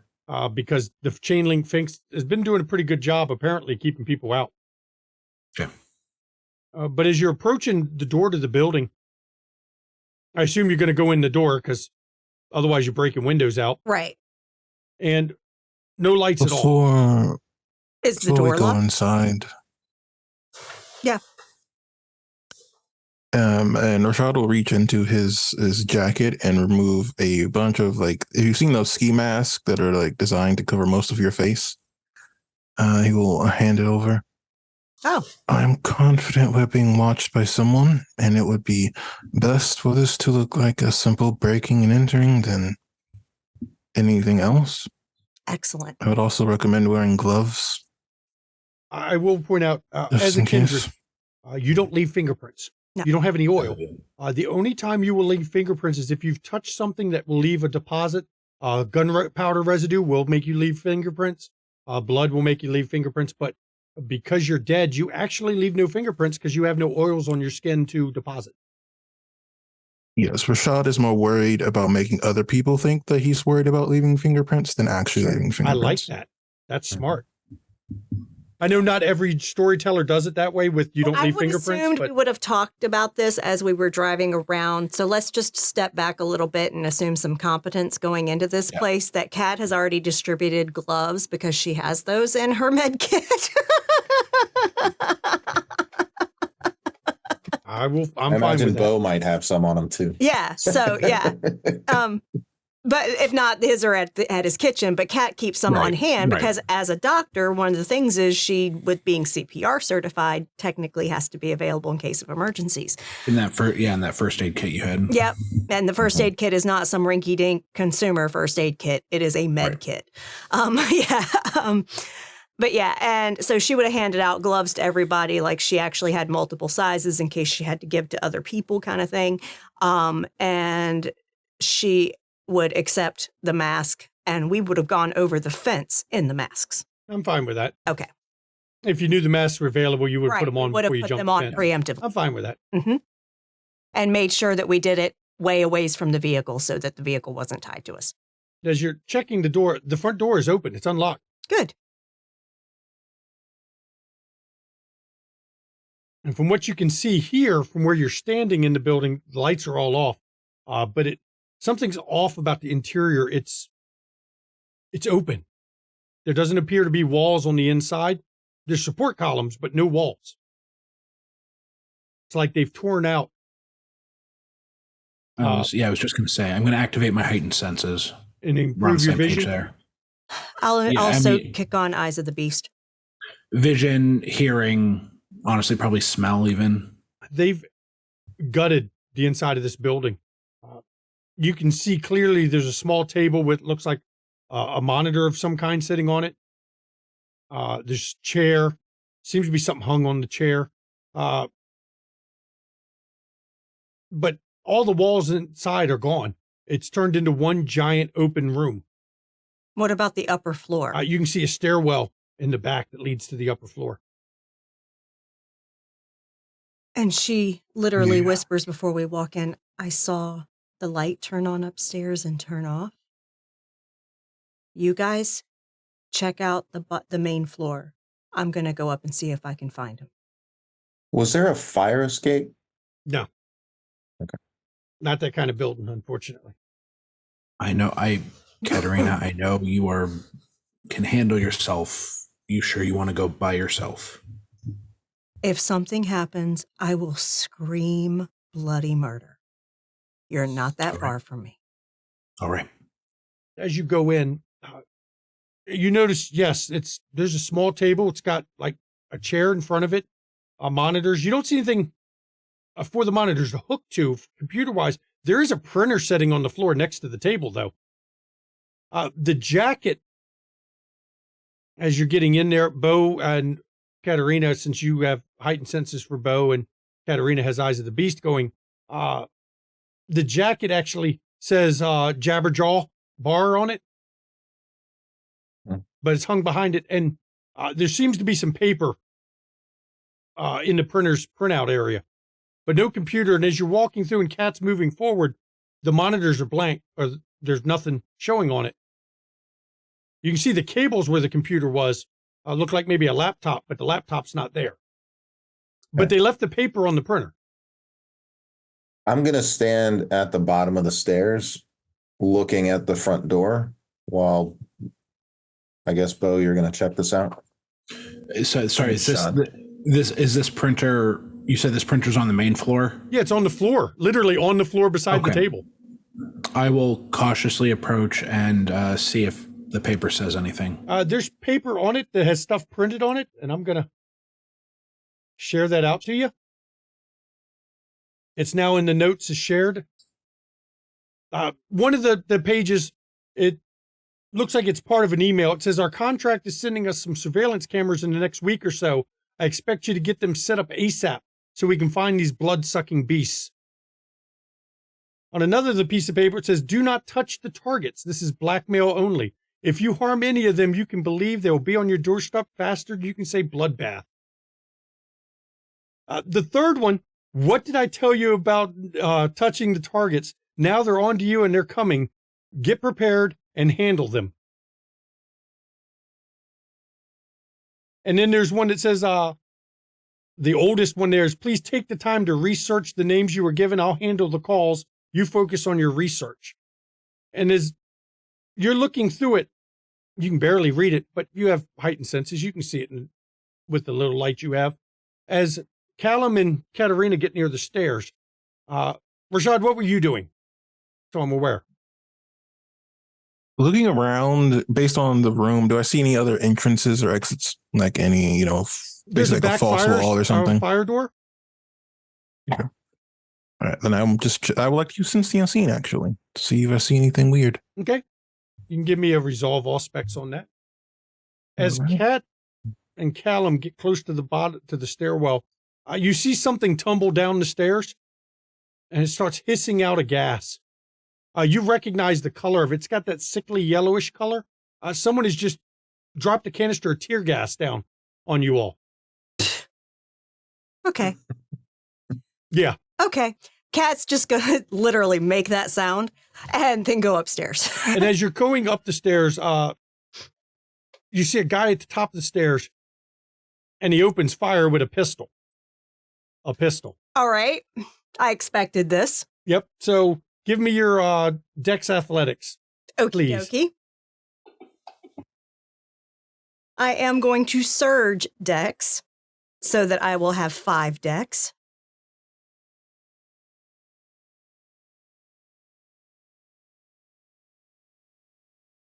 Because the chain link fence has been doing a pretty good job, apparently, keeping people out. Okay. But as you're approaching the door to the building, I assume you're going to go in the door because otherwise you're breaking windows out. Right. And no lights at all. Is the door we go locked? inside. Yeah. And Rashad will reach into his jacket and remove a bunch of, like, have you seen those ski masks that are like designed to cover most of your face? He will hand it over. Oh. I'm confident we're being watched by someone, and it would be best for this to look like a simple breaking and entering than anything else. Excellent. I would also recommend wearing gloves. I will point out, as a kindred, you don't leave fingerprints. No. You don't have any oil. The only time you will leave fingerprints is if you've touched something that will leave a deposit. Gunpowder residue will make you leave fingerprints. Blood will make you leave fingerprints. But because you're dead, you actually leave no fingerprints because you have no oils on your skin to deposit. Yes, Rashad is more worried about making other people think that he's worried about leaving fingerprints than actually leaving fingerprints. I like that. That's smart. I know not every storyteller does it that way with you don't leave fingerprints. I assumed we would have talked about this as we were driving around. So let's just step back a little bit and assume some competence going into this place. That Kat has already distributed gloves because she has those in her med kit. I'm fine imagine with Bo that. might have some on him too. Yeah. So yeah. But if not, his are at his kitchen, but Kat keeps some on hand because as a doctor, one of the things is she, with being CPR certified, technically has to be available in case of emergencies. In that first aid kit you had. Yep. And the first aid kit is not some rinky-dink consumer first aid kit. It is a med kit. But yeah, and so she would have handed out gloves to everybody, like she actually had multiple sizes in case she had to give to other people kind of thing. And she would accept the mask, and we would have gone over the fence in the masks. I'm fine with that. Okay. If you knew the masks were available, you would put them on before you jumped them on the fence. preemptively. I'm fine with that. Mm-hmm. And made sure that we did it way away from the vehicle so that the vehicle wasn't tied to us. As you're checking the door, the front door is open. It's unlocked. Good. And from what you can see here, from where you're standing in the building, the lights are all off. But something's off about the interior. It's open. There doesn't appear to be walls on the inside. There's support columns, but no walls. It's like they've torn out. I was just going to say, I'm going to activate my heightened senses. And improve your vision. There. I'll also kick on Eyes of the Beast. Vision, hearing, honestly, probably smell even. They've gutted the inside of this building. You can see clearly there's a small table with looks like a monitor of some kind sitting on it. There's a chair. Seems to be something hung on the chair. But all the walls inside are gone. It's turned into one giant open room. What about the upper floor? You can see a stairwell in the back that leads to the upper floor. And she literally whispers before we walk in, I saw the light turn on upstairs and turn off. You guys check out the main floor. I'm going to go up and see if I can find him. Was there a fire escape? No. Okay. Not that kind of building, unfortunately. I know. Katerina, I know you can handle yourself. You sure you want to go by yourself? If something happens, I will scream bloody murder. You're not that far from me. All right. As you go in, you notice, yes, there's a small table. It's got like a chair in front of it. monitors. You don't see anything for the monitors to hook to computer-wise. There is a printer setting on the floor next to the table, though. The jacket, as you're getting in there, Bo and Katerina, since you have heightened senses for Bo and Katerina has Eyes of the Beast going, the jacket actually says Jabberjaw Bar on it, but it's hung behind it. And there seems to be some paper in the printer's printout area, but no computer. And as you're walking through and Kat's moving forward, the monitors are blank or there's nothing showing on it. You can see the cables where the computer was look like maybe a laptop, but the laptop's not there. But they left the paper on the printer. I'm going to stand at the bottom of the stairs looking at the front door while, I guess, Bo, you're going to check this out. So, sorry, is this printer, you said this printer's on the main floor? Yeah, it's on the floor, literally on the floor beside the table. I will cautiously approach and see if the paper says anything. There's paper on it that has stuff printed on it, and I'm going to share that out to you. It's now in the notes as shared. One of the pages, it looks like it's part of an email. It says, our contract is sending us some surveillance cameras in the next week or so. I expect you to get them set up ASAP so we can find these blood-sucking beasts. On another piece of paper, it says, do not touch the targets. This is blackmail only. If you harm any of them, you can believe they will be on your doorstep faster than you can say bloodbath. The third one, what did I tell you about touching the targets? Now they're on to you and they're coming. Get prepared and handle them. And then there's one that says, the oldest one there is, please take the time to research the names you were given. I'll handle the calls. You focus on your research. And as you're looking through it, you can barely read it, but you have heightened senses. You can see it with the little light you have. As Callum and Katerina get near the stairs, Rashad, what were you doing? So I'm aware. Looking around, based on the room, do I see any other entrances or exits? Like any, There's like a false wall or something? Fire door. Yeah. All right, then I would like to use Sense the Unseen, actually, to see if I see anything weird. Okay. You can give me a resolve all specs on that. As Kat and Callum get close to the bottom, to the stairwell, you see something tumble down the stairs, and it starts hissing out a gas. You recognize the color of it. It's got that sickly yellowish color. Someone has just dropped a canister of tear gas down on you all. Okay. Yeah. Okay. Kat's just going to literally make that sound and then go upstairs. And as you're going up the stairs, you see a guy at the top of the stairs, and he opens fire with a pistol. A pistol. All right. I expected this. Yep. So give me your Dex Athletics. Okie dokie. I am going to surge Dex so that I will have 5 Dex.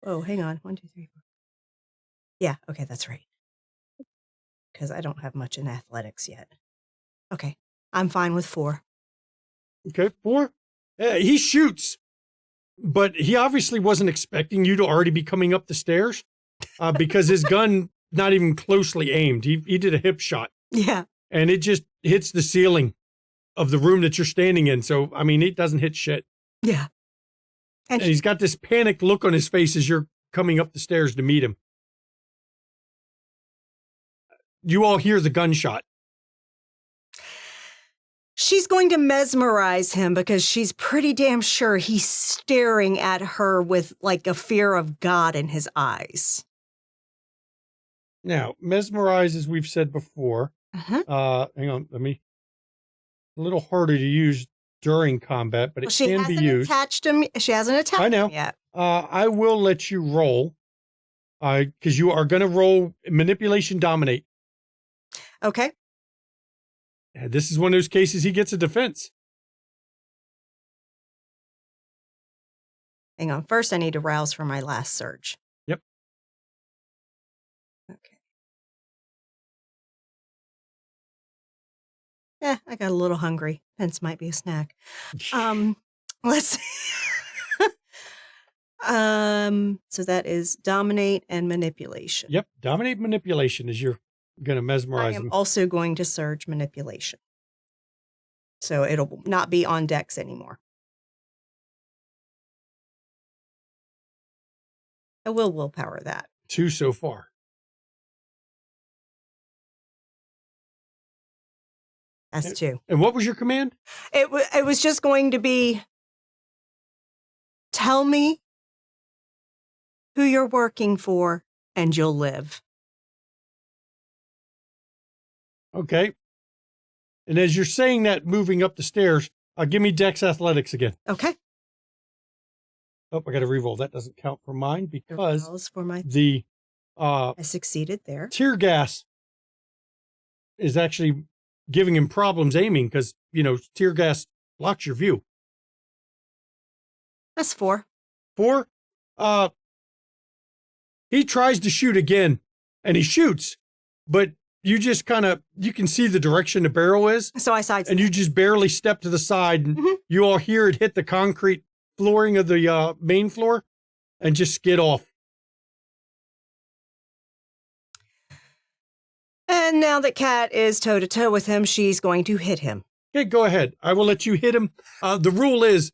Oh, hang on. 1, 2, 3, 4. Yeah, okay, that's right. Because I don't have much in athletics yet. Okay, I'm fine with 4. Okay, 4. He shoots, but he obviously wasn't expecting you to already be coming up the stairs because his gun not even closely aimed. He did a hip shot. Yeah. And it just hits the ceiling of the room that you're standing in. So, I mean, it doesn't hit shit. Yeah. And he's got this panicked look on his face as you're coming up the stairs to meet him. You all hear the gunshot. She's going to mesmerize him because she's pretty damn sure he's staring at her with like a fear of God in his eyes. Now, mesmerize, as we've said before. Hang on, a little harder to use during combat, but it can be used. She hasn't attached him yet. I will let you roll because you are going to roll Manipulation Dominate. Okay. And this is one of those cases he gets a defense. Hang on. First, I need to rouse for my last surge. Yep. Okay. I got a little hungry. Hence might be a snack. Let's see. So that is dominate and manipulation. Yep. Dominate manipulation is you're going to mesmerize I am them. also going to surge manipulation. So it'll not be on Dex anymore. I will willpower that. 2 so far. That's 2. And what was your command? It was just going to be, tell me who you're working for and you'll live. Okay. And as you're saying that, moving up the stairs, give me Dex Athletics again. Okay. Oh, I got to reroll. That doesn't count for mine because for my I succeeded there. Tear gas is actually giving him problems aiming because, tear gas blocks your view. That's 4. 4. He tries to shoot again and he shoots, but you just you can see the direction the barrel is. So I sidestep. And you just barely step to the side and you all hear it hit the concrete flooring of the main floor and just skid off. And now that Kat is toe-to-toe with him, she's going to hit him. Okay, go ahead. I will let you hit him. The rule is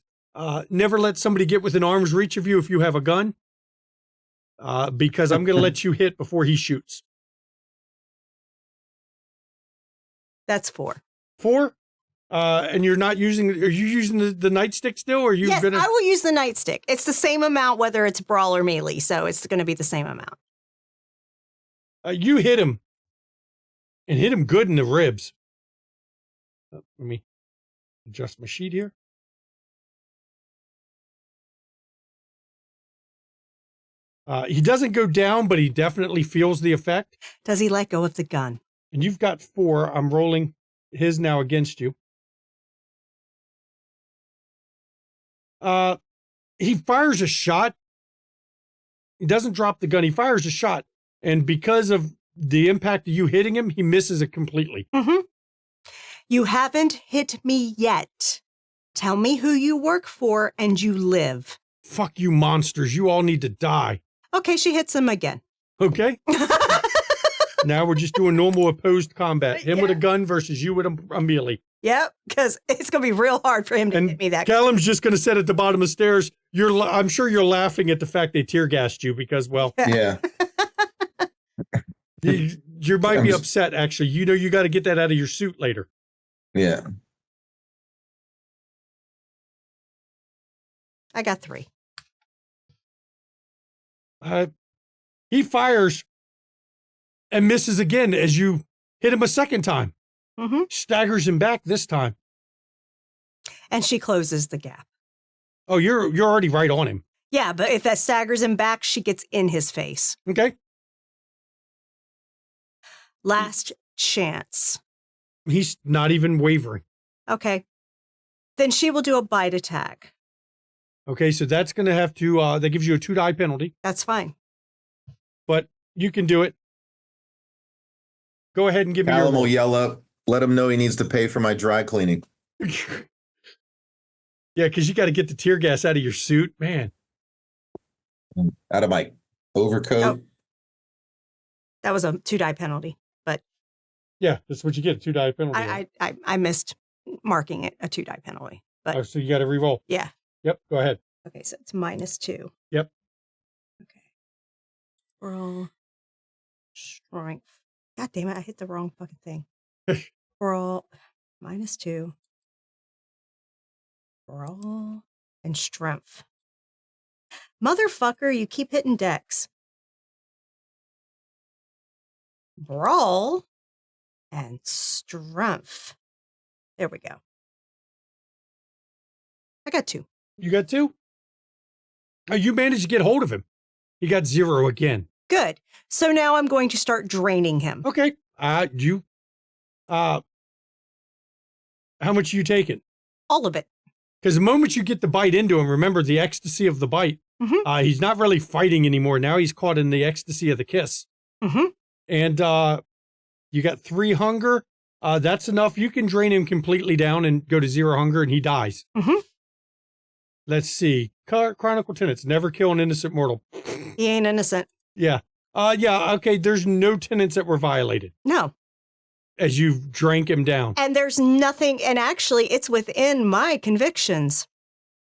never let somebody get within arm's reach of you if you have a gun, because I'm going to let you hit before he shoots. That's 4. 4? And you're not using, are you using the nightstick still? Or are you Yes, gonna... I will use the nightstick. It's the same amount whether it's brawl or melee, so it's going to be the same amount. You hit him. And hit him good in the ribs. Let me adjust my sheet here. He doesn't go down, but he definitely feels the effect. Does he let go of the gun? And you've got 4. I'm rolling his now against you. He fires a shot. He doesn't drop the gun. He fires a shot. And because of the impact of you hitting him, he misses it completely. Mm-hmm. You haven't hit me yet. Tell me who you work for and you live. Fuck you monsters. You all need to die. Okay, she hits him again. Okay. Now we're just doing normal opposed combat. Him with a gun versus you with a melee. Yep, because it's going to be real hard for him to hit me that. Callum's just going to sit at the bottom of the stairs. I'm sure you're laughing at the fact they tear gassed you because, well. Yeah. You might be upset, actually. You got to get that out of your suit later. Yeah. I got 3. He fires and misses again as you hit him a second time. Mm-hmm. Staggers him back this time. And she closes the gap. Oh, you're already right on him. Yeah, but if that staggers him back, she gets in his face. Okay. Last chance. He's not even wavering. Okay. Then she will do a bite attack. Okay, so that's going to have to, that gives you a 2-die penalty. That's fine. But you can do it. Go ahead and give me Callum your... will yell up, let him know he needs to pay for my dry cleaning. Yeah, because you got to get the tear gas out of your suit. Man. Out of my overcoat. Oh. That was a 2-die penalty, but... Yeah, that's what you get, a 2-die penalty. I missed marking it a 2-die penalty. But so you got to re-roll. Yeah. Yep, go ahead. Okay, so it's -2. Yep. Okay. Roll. Strength. God damn it, I hit the wrong fucking thing. Roll. -2. Roll. And strength. Motherfucker, you keep hitting Dex. Brawl. And strength. There we go. I got 2. You got 2? Oh, you managed to get hold of him. He got 0 again. Good. So now I'm going to start draining him. Okay. How much are you taking? All of it. Because the moment you get the bite into him, remember the ecstasy of the bite. Mm-hmm. He's not really fighting anymore. Now he's caught in the ecstasy of the kiss. Mm-hmm. And you got 3 hunger That's enough. You can drain him completely down and go to 0 hunger, and he dies. Mm-hmm. Let's see. Chronicle tenants. Never kill an innocent mortal. He ain't innocent. Yeah. Yeah. Okay. There's no tenants that were violated. No. As you've drank him down. And there's nothing, and actually it's within my convictions.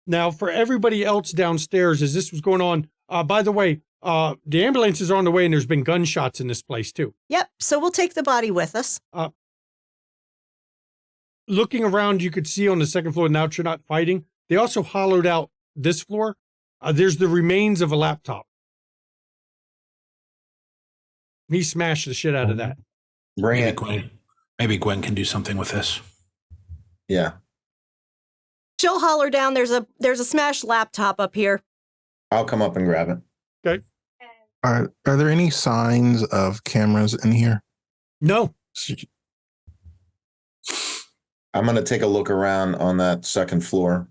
Now, for everybody else downstairs, as this was going on, by the way, the ambulance is on the way and there's been gunshots in this place too. Yep. So we'll take the body with us. Looking around, you could see on the second floor, now that you're not fighting, they also hollowed out this floor. There's the remains of a laptop. He smashed the shit out of that. Bring it. Gwen. Maybe Gwen can do something with this. Yeah. She'll holler down. There's a smashed laptop up here. I'll come up and grab it. Okay. Are there any signs of cameras in here? No. I'm going to take a look around on that second floor.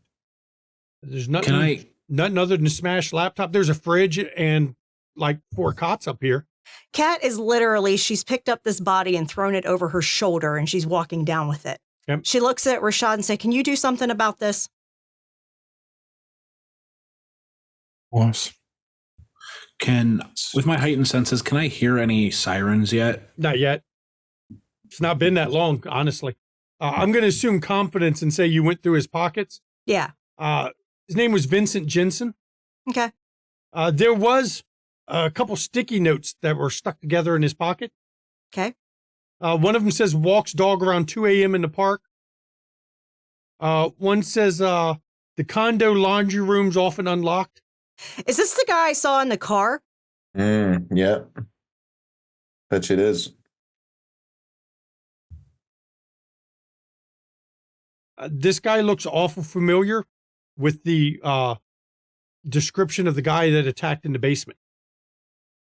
There's nothing, nothing other than a smashed laptop. There's a fridge and like 4 cots up here. Kat is literally, she's picked up this body and thrown it over her shoulder and she's walking down with it. Yep. She looks at Rashad and says, can you do something about this? Of course. With my heightened senses, can I hear any sirens yet? Not yet. It's not been that long, honestly. I'm going to assume confidence and say you went through his pockets. Yeah. His name was Vincent Jensen. Okay. There was a couple sticky notes that were stuck together in his pocket. Okay. One of them says walks dog around 2 a.m. in the park. One says the condo laundry room's often unlocked. Is this the guy I saw in the car? Yeah. Bet you it is. This guy looks awful familiar with the description of the guy that attacked in the basement.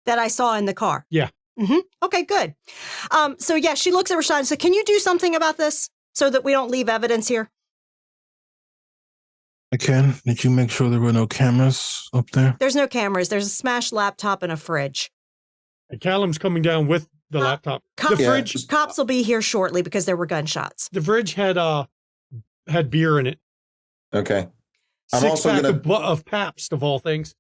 That I saw in the car? Yeah. Mm-hmm. Okay, good. So yeah, she looks at Rashad and says, can you do something about this so that we don't leave evidence here? I can. Did you make sure there were no cameras up there? There's no cameras. There's a smashed laptop and a fridge. And Callum's coming down with the laptop. The fridge. Cops will be here shortly because there were gunshots. The fridge had beer in it. Okay. I'm 6 also pack gonna of Pabst of all things.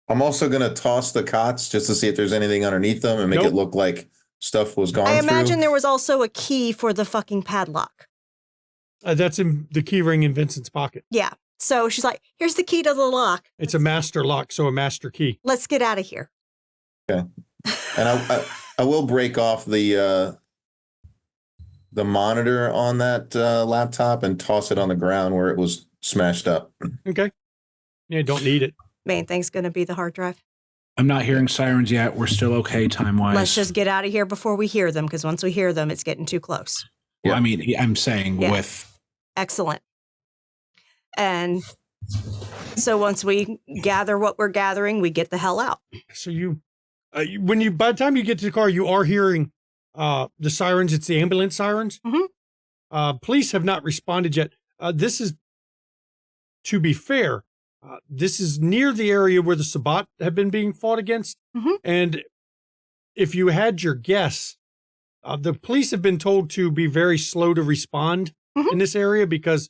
I'm also gonna toss the cots just to see if there's anything underneath them and make it look like stuff was gone I imagine through. there was also a key for the fucking padlock. That's in the key ring in Vincent's pocket. Yeah. So she's like, here's the key to the lock. It's a master lock, so a master key. Let's get out of here. Okay. And I will break off the monitor on that laptop and toss it on the ground where it was smashed up. Okay. Yeah, don't need it. Main thing's going to be the hard drive. I'm not hearing sirens yet. We're still okay time-wise. Let's just get out of here before we hear them, because once we hear them, it's getting too close. Well, I mean, I'm saying with... Excellent. And so once we gather what we're gathering, we get the hell out. So by the time you get to the car, you are hearing the sirens. It's the ambulance sirens. Mm-hmm. Police have not responded yet. This is, to be fair, this is near the area where the Sabbat have been being fought against. Mm-hmm. And if you had your guess, the police have been told to be very slow to respond in this area because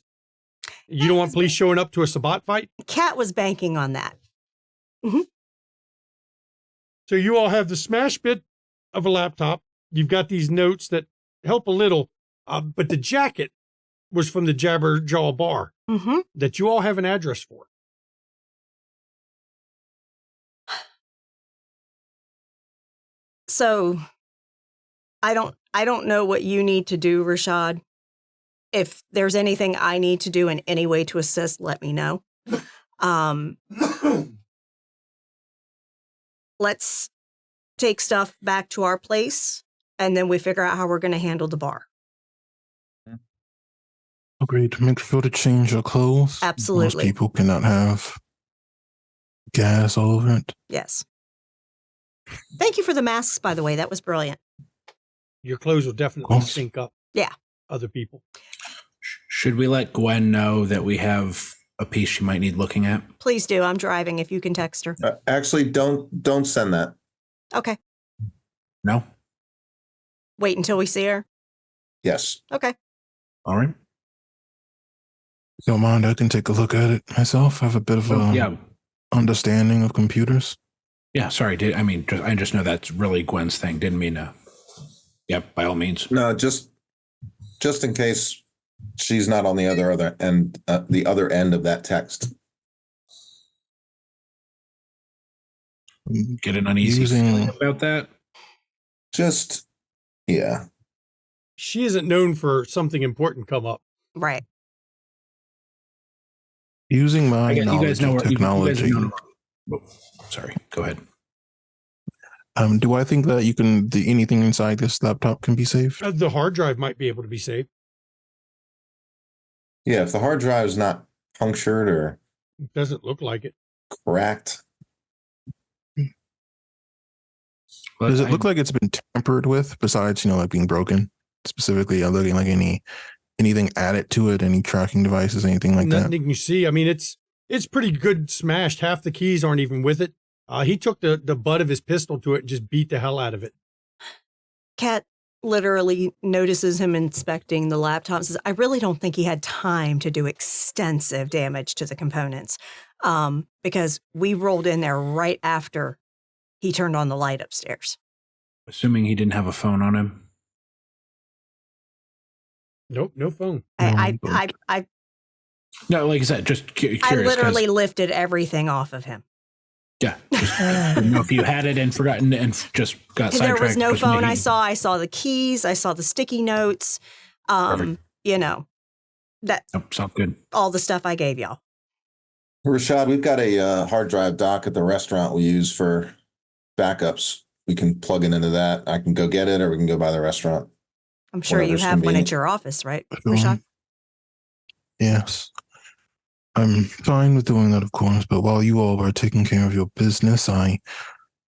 you don't want police showing up to a Sabbat fight. Kat was banking on that. Mm-hmm. So you all have the smash bit of a laptop. You've got these notes that help a little, but the jacket was from the Jabberjaw bar that you all have an address for. So I don't know what you need to do, Rashad. If there's anything I need to do in any way to assist, let me know. Let's take stuff back to our place, and then we figure out how we're going to handle the bar. Agreed. Make sure to change your clothes. Absolutely. Most people cannot have gas all over it. Yes. Thank you for the masks, by the way. That was brilliant. Your clothes will definitely sync up. Yeah. Other people. Should we let Gwen know that we have a piece she might need looking at? Please do. I'm driving if you can text her. Actually, don't send that. Okay. No? Wait until we see her? Yes. Okay. All right. Don't mind, I can take a look at it myself. I have a bit of a understanding of computers. Yeah, sorry. I just know that's really Gwen's thing. Didn't mean to. Yep, by all means. No, just in case she's not on the other end, the other end of that text. Get an uneasy feeling about that. Just, yeah. She isn't known for something important come up. Right. Using my knowledge of technology. Sorry, go ahead. Do I think that anything inside this laptop can be saved? The hard drive might be able to be saved. Yeah, if the hard drive is not punctured or It doesn't look like it. cracked. Does it look like it's been tampered with besides, like being broken? Specifically, I'm looking like anything added to it, any tracking devices, anything like that? Nothing you see. I mean, it's pretty good smashed. Half the keys aren't even with it. He took the butt of his pistol to it and just beat the hell out of it. Kat literally notices him inspecting the laptop and says, I really don't think he had time to do extensive damage to the components because we rolled in there right after he turned on the light upstairs. Assuming he didn't have a phone on him. Nope, no phone. No, like I said, just curious. I literally lifted everything off of him. Yeah, just didn't know if you had it and forgotten and just got sidetracked. There was no phone. I saw the keys. I saw the sticky notes. That sounds good. All the stuff I gave y'all. Rashad, we've got a hard drive dock at the restaurant we use for backups. We can plug it into that. I can go get it, or we can go by the restaurant. I'm sure you have one at your office, right, Rashad? Yes. I'm fine with doing that, of course, but while you all were taking care of your business, I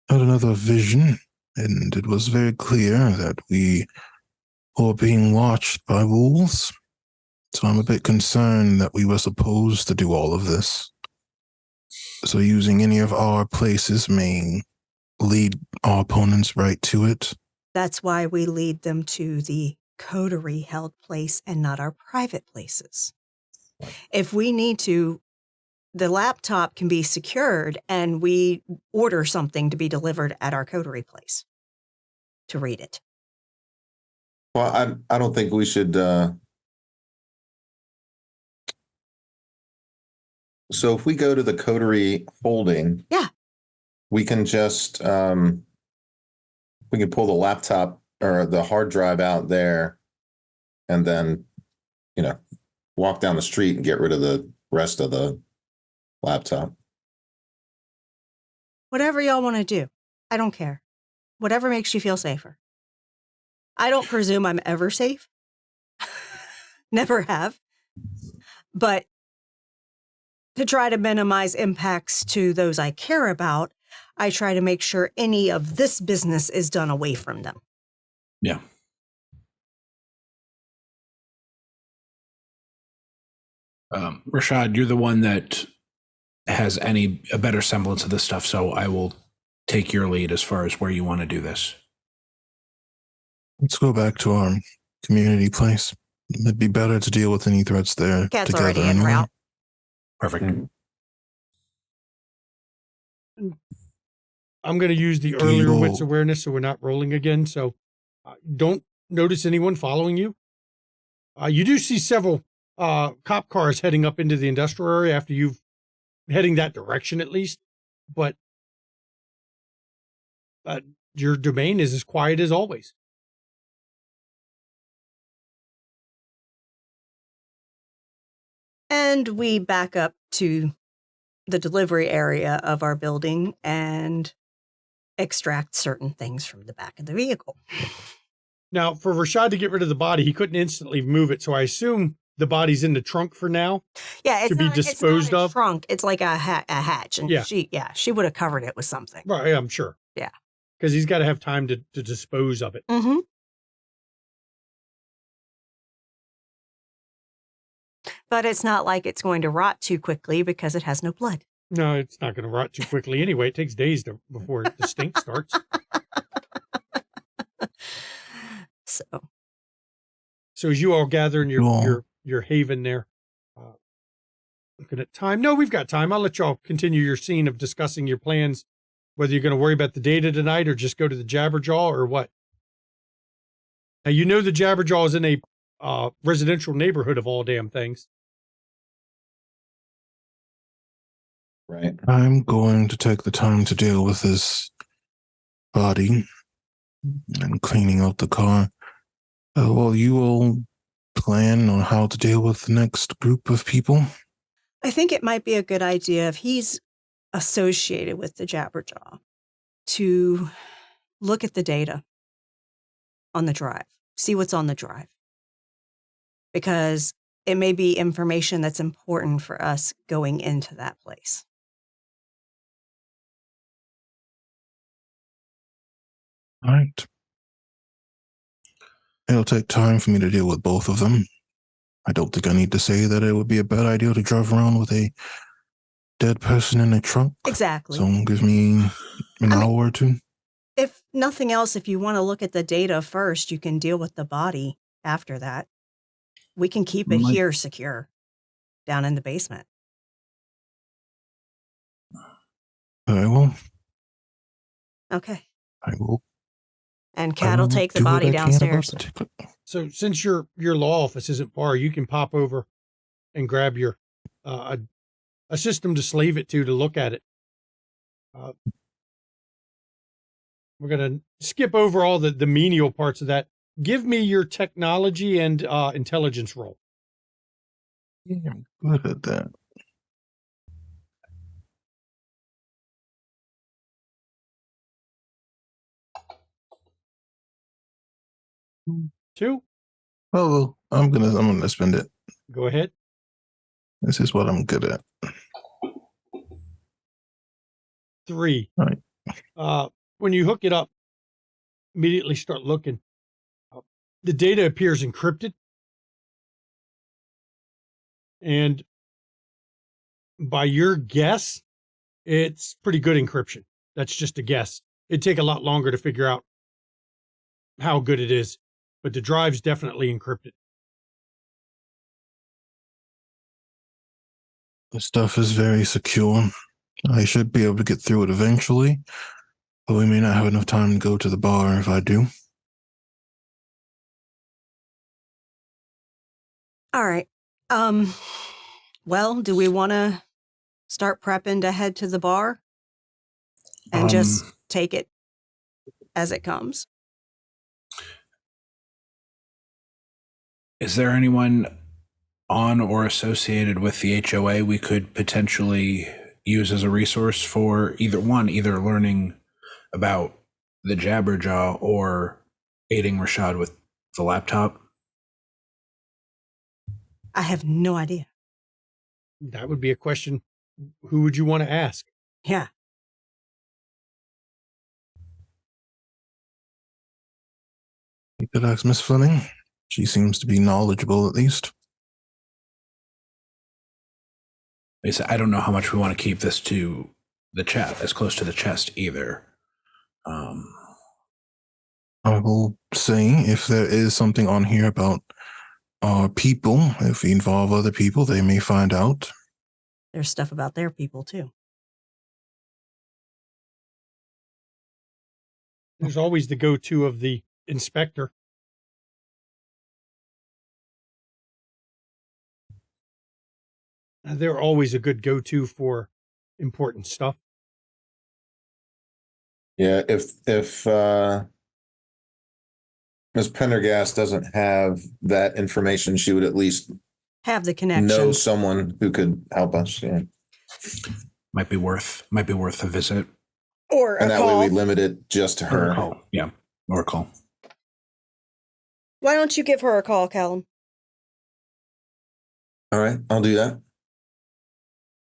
had another vision, and it was very clear that we were being watched by wolves. So I'm a bit concerned that we were supposed to do all of this. So using any of our places may lead our opponents right to it. That's why we lead them to the coterie held place and not our private places. If we need to, the laptop can be secured and we order something to be delivered at our coterie place to read it. Well, I don't think we should. So if we go to the coterie holding, we can just we can pull the laptop or the hard drive out there, and then walk down the street and get rid of the rest of the laptop. Whatever y'all want to do. I don't care. Whatever makes you feel safer. I don't presume I'm ever safe. Never have. But to try to minimize impacts to those I care about, I try to make sure any of this business is done away from them. Yeah. Rashad, you're the one that has a better semblance of this stuff, so I will take your lead as far as where you want to do this. Let's go back to our community place. It'd be better to deal with any threats there. Cat's already en route. Perfect. I'm going to use the earlier wits awareness so we're not rolling again. So don't notice anyone following you. You do see several cop cars heading up into the industrial area after you've heading that direction at least. But your domain is as quiet as always. And we back up to the delivery area of our building and extract certain things from the back of the vehicle. Now, for Rashad to get rid of the body, he couldn't instantly move it. So I assume the body's in the trunk for now. Yeah, it's to be disposed it's not a of. Trunk. It's like a hatch, and she would have covered it with something. Right, I'm sure. Yeah, because he's got to have time to dispose of it. Mm-hmm. But it's not like it's going to rot too quickly because it has no blood. No, it's not going to rot too quickly anyway. It takes days before the stink starts. So So as you all gather in Sure. your haven there, looking at time. No, we've got time. I'll let y'all continue your scene of discussing your plans, whether you're going to worry about the data tonight or just go to the Jabberjaw or what. Now, you know the Jabberjaw is in a residential neighborhood of all damn things. Right. I'm going to take the time to deal with this body and cleaning out the car. Well, you all plan on how to deal with the next group of people? I think it might be a good idea if he's associated with the Jabberjaw to look at the data on the drive, see what's on the drive. Because it may be information that's important for us going into that place. All right. It'll take time for me to deal with both of them. I don't think I need to say that it would be a bad idea to drive around with a dead person in a trunk. Exactly. So give me an hour or two. If nothing else, if you want to look at the data first, you can deal with the body after that. We can keep it here secure, down in the basement. I will. Okay. I will. And Cat will take the body downstairs. So since your law office isn't far, you can pop over and grab your a system to slave it to look at it. We're going to skip over all the menial parts of that. Give me your technology and intelligence roll. Yeah, I'm good at that. Two. Well, I'm gonna spend it. Go ahead. This is what I'm good at. Three. All right. When you hook it up, immediately start looking. The data appears encrypted. And by your guess, it's pretty good encryption. That's just a guess. It'd take a lot longer to figure out how good it is, but the drive's definitely encrypted. The stuff is very secure. I should be able to get through it eventually, but we may not have enough time to go to the bar if I do. All right. Well, do we want to start prepping to head to the bar and just take it as it comes? Is there anyone on or associated with the HOA we could potentially use as a resource for either learning about the Jabberjaw or aiding Rashad with the laptop? I have no idea. That would be a question. Who would you want to ask? Yeah. You could ask Miss Fleming. She seems to be knowledgeable, at least. I don't know how much we want to keep this to the chest, as close to the chest either. I will say if there is something on here about our people, if we involve other people, they may find out. There's stuff about their people, too. There's always the go-to of the inspector. They're always a good go-to for important stuff. Yeah, if Ms. Pendergast doesn't have that information, she would at least have the connection. Know someone who could help us. Yeah, might be worth a visit, or and a that call. way we limit it just to her. Or a call. Yeah, or a call. Why don't you give her a call, Callum? All right, I'll do that.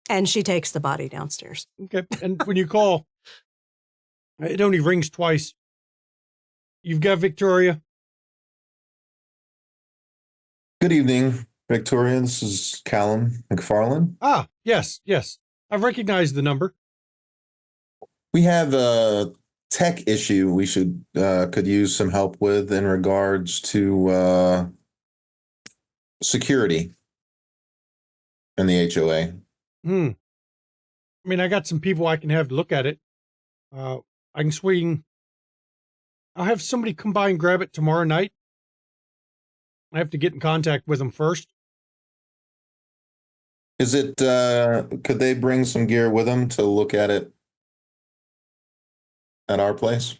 And she takes the body downstairs. Okay, and when you call, it only rings twice. You've got Victoria. Good evening, Victoria. This is Callum McFarlane. Ah, yes. I've recognized the number. We have a tech issue we could use some help with in regards to security in the HOA. I mean, I got some people I can have look at it. I can swing. I'll have somebody come by and grab it tomorrow night. I have to get in contact with them first. Is it, could they bring some gear with them to look at it at our place?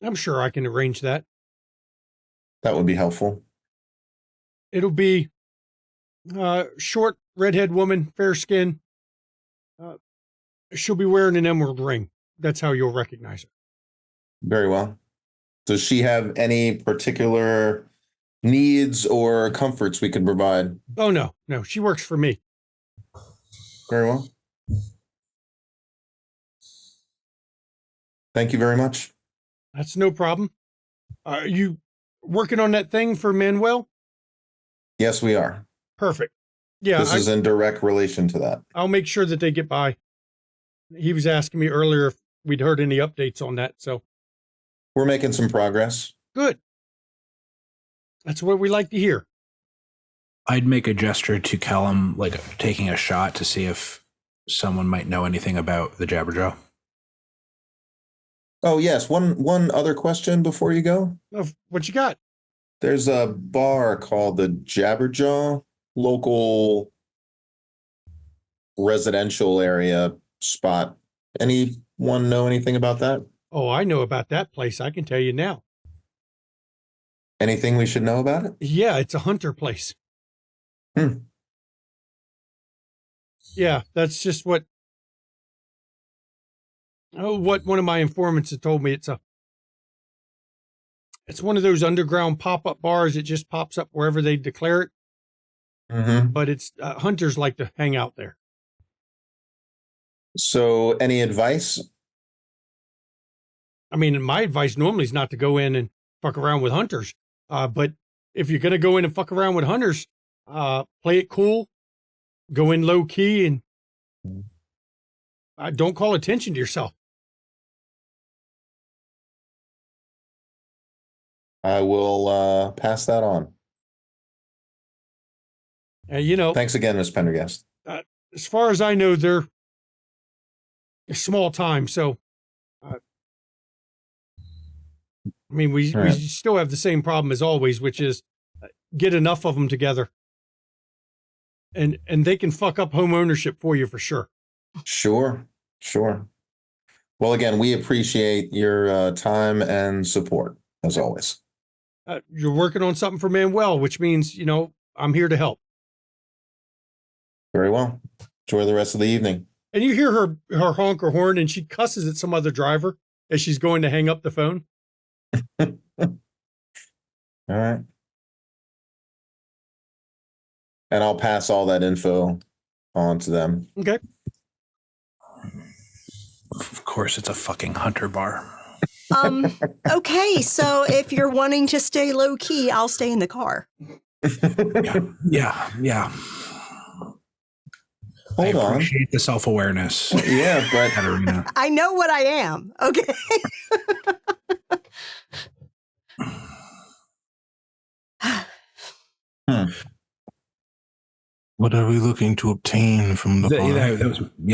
I'm sure I can arrange that. That would be helpful. It'll be short, redhead woman, fair skin. She'll be wearing an emerald ring. That's how you'll recognize her. Very well. Does she have any particular needs or comforts we could provide? Oh, no. She works for me. Very well. Thank you very much. That's no problem. Are you working on that thing for Manuel? Yes, we are. Perfect. Yeah. This is in direct relation to that. I'll make sure that they get by. He was asking me earlier if we'd heard any updates on that. So We're making some progress. good. That's what we like to hear. I'd make a gesture to Callum, like taking a shot to see if someone might know anything about the Jabberjaw. Oh, yes. One other question before you go. Oh, what you got? There's a bar called the Jabberjaw, local residential area spot. Anyone know anything about that? Oh, I know about that place. I can tell you now. Anything we should know about it? Yeah, it's a hunter place. Hmm. Yeah, that's just what one of my informants had told me. It's one of those underground pop-up bars. It just pops up wherever they declare it. Mm-hmm. But it's hunters like to hang out there. So any advice? I mean, my advice normally is not to go in and fuck around with hunters. But if you're going to go in and fuck around with hunters, play it cool, go in low key, and don't call attention to yourself. I will pass that on. Thanks again, Miss Pendergast. As far as I know, they're a small time. So, we still have the same problem as always, which is get enough of them together. And they can fuck up home ownership for you for sure. Sure. Well, again, we appreciate your time and support, as always. You're working on something for Manuel, which means, I'm here to help. Very well. Enjoy the rest of the evening. And you hear her honk her horn, and she cusses at some other driver as she's going to hang up the phone. All right. And I'll pass all that info on to them. Okay. Of course, it's a fucking hunter bar. Okay, so if you're wanting to stay low key, I'll stay in the car. Yeah. Hold on. I appreciate the self-awareness. Yeah, but Katarina. I know what I am. Okay. What are we looking to obtain from the bar?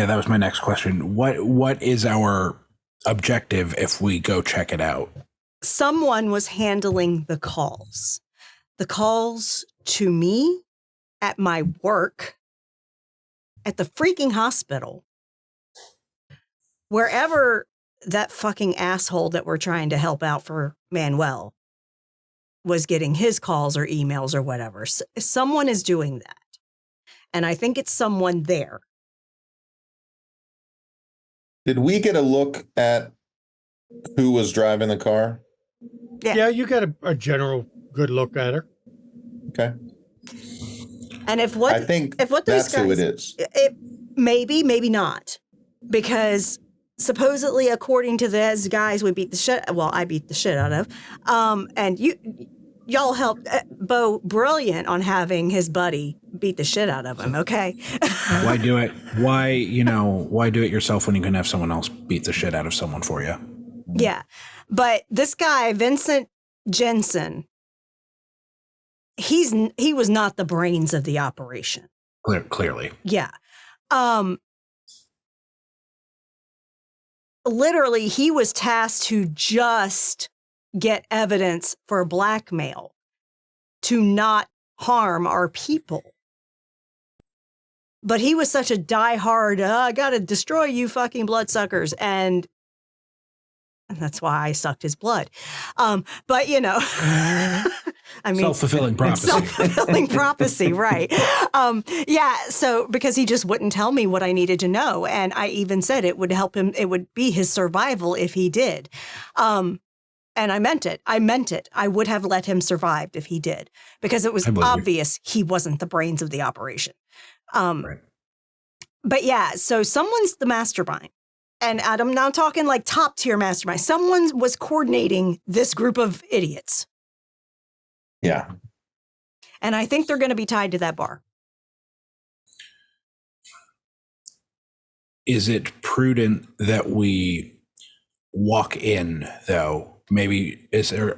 That was my next question. What is our objective if we go check it out? Someone was handling the calls. The calls to me at my work, at the freaking hospital, wherever that fucking asshole that we're trying to help out for Manuel was getting his calls or emails or whatever. Someone is doing that. And I think it's someone there. did we get a look at who was driving the car? Yeah, you got a general good look at her. Okay. And if what those that's guys, who it is. It maybe not, because supposedly, according to those guys, we beat the shit. Well, I beat the shit out of, and y'all helped Bo brilliant on having his buddy beat the shit out of him. Okay. Why do it? Why do it yourself when you can have someone else beat the shit out of someone for you? Yeah, but this guy Vincent Jensen, he was not the brains of the operation. Clearly. Yeah. Literally, he was tasked to just get evidence for blackmail, to not harm our people. But he was such a diehard, I gotta destroy you fucking bloodsuckers. And that's why I sucked his blood. But, you know, I mean, self-fulfilling prophecy. Self-fulfilling prophecy, right. Yeah, so because he just wouldn't tell me what I needed to know. And I even said it would help him, it would be his survival if he did. And I meant it. I would have let him survive if he did, because it was obvious he wasn't the brains of the operation. Right. But yeah, so someone's the mastermind. And I'm not talking like top tier mastermind. Someone was coordinating this group of idiots. Yeah. And I think they're going to be tied to that bar. Is it prudent that we walk in, though? Maybe is there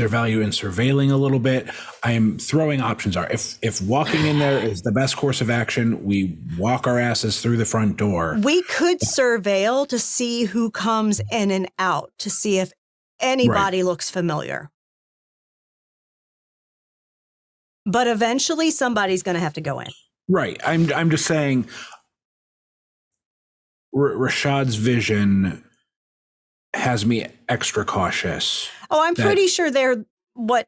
value in surveilling a little bit? I'm throwing options are. If walking in there is the best course of action, we walk our asses through the front door. We could surveil to see who comes in and out, to see if anybody looks familiar. But eventually somebody's going to have to go in. Right. I'm just saying Rashad's vision has me extra cautious. Oh, I'm pretty sure they're what?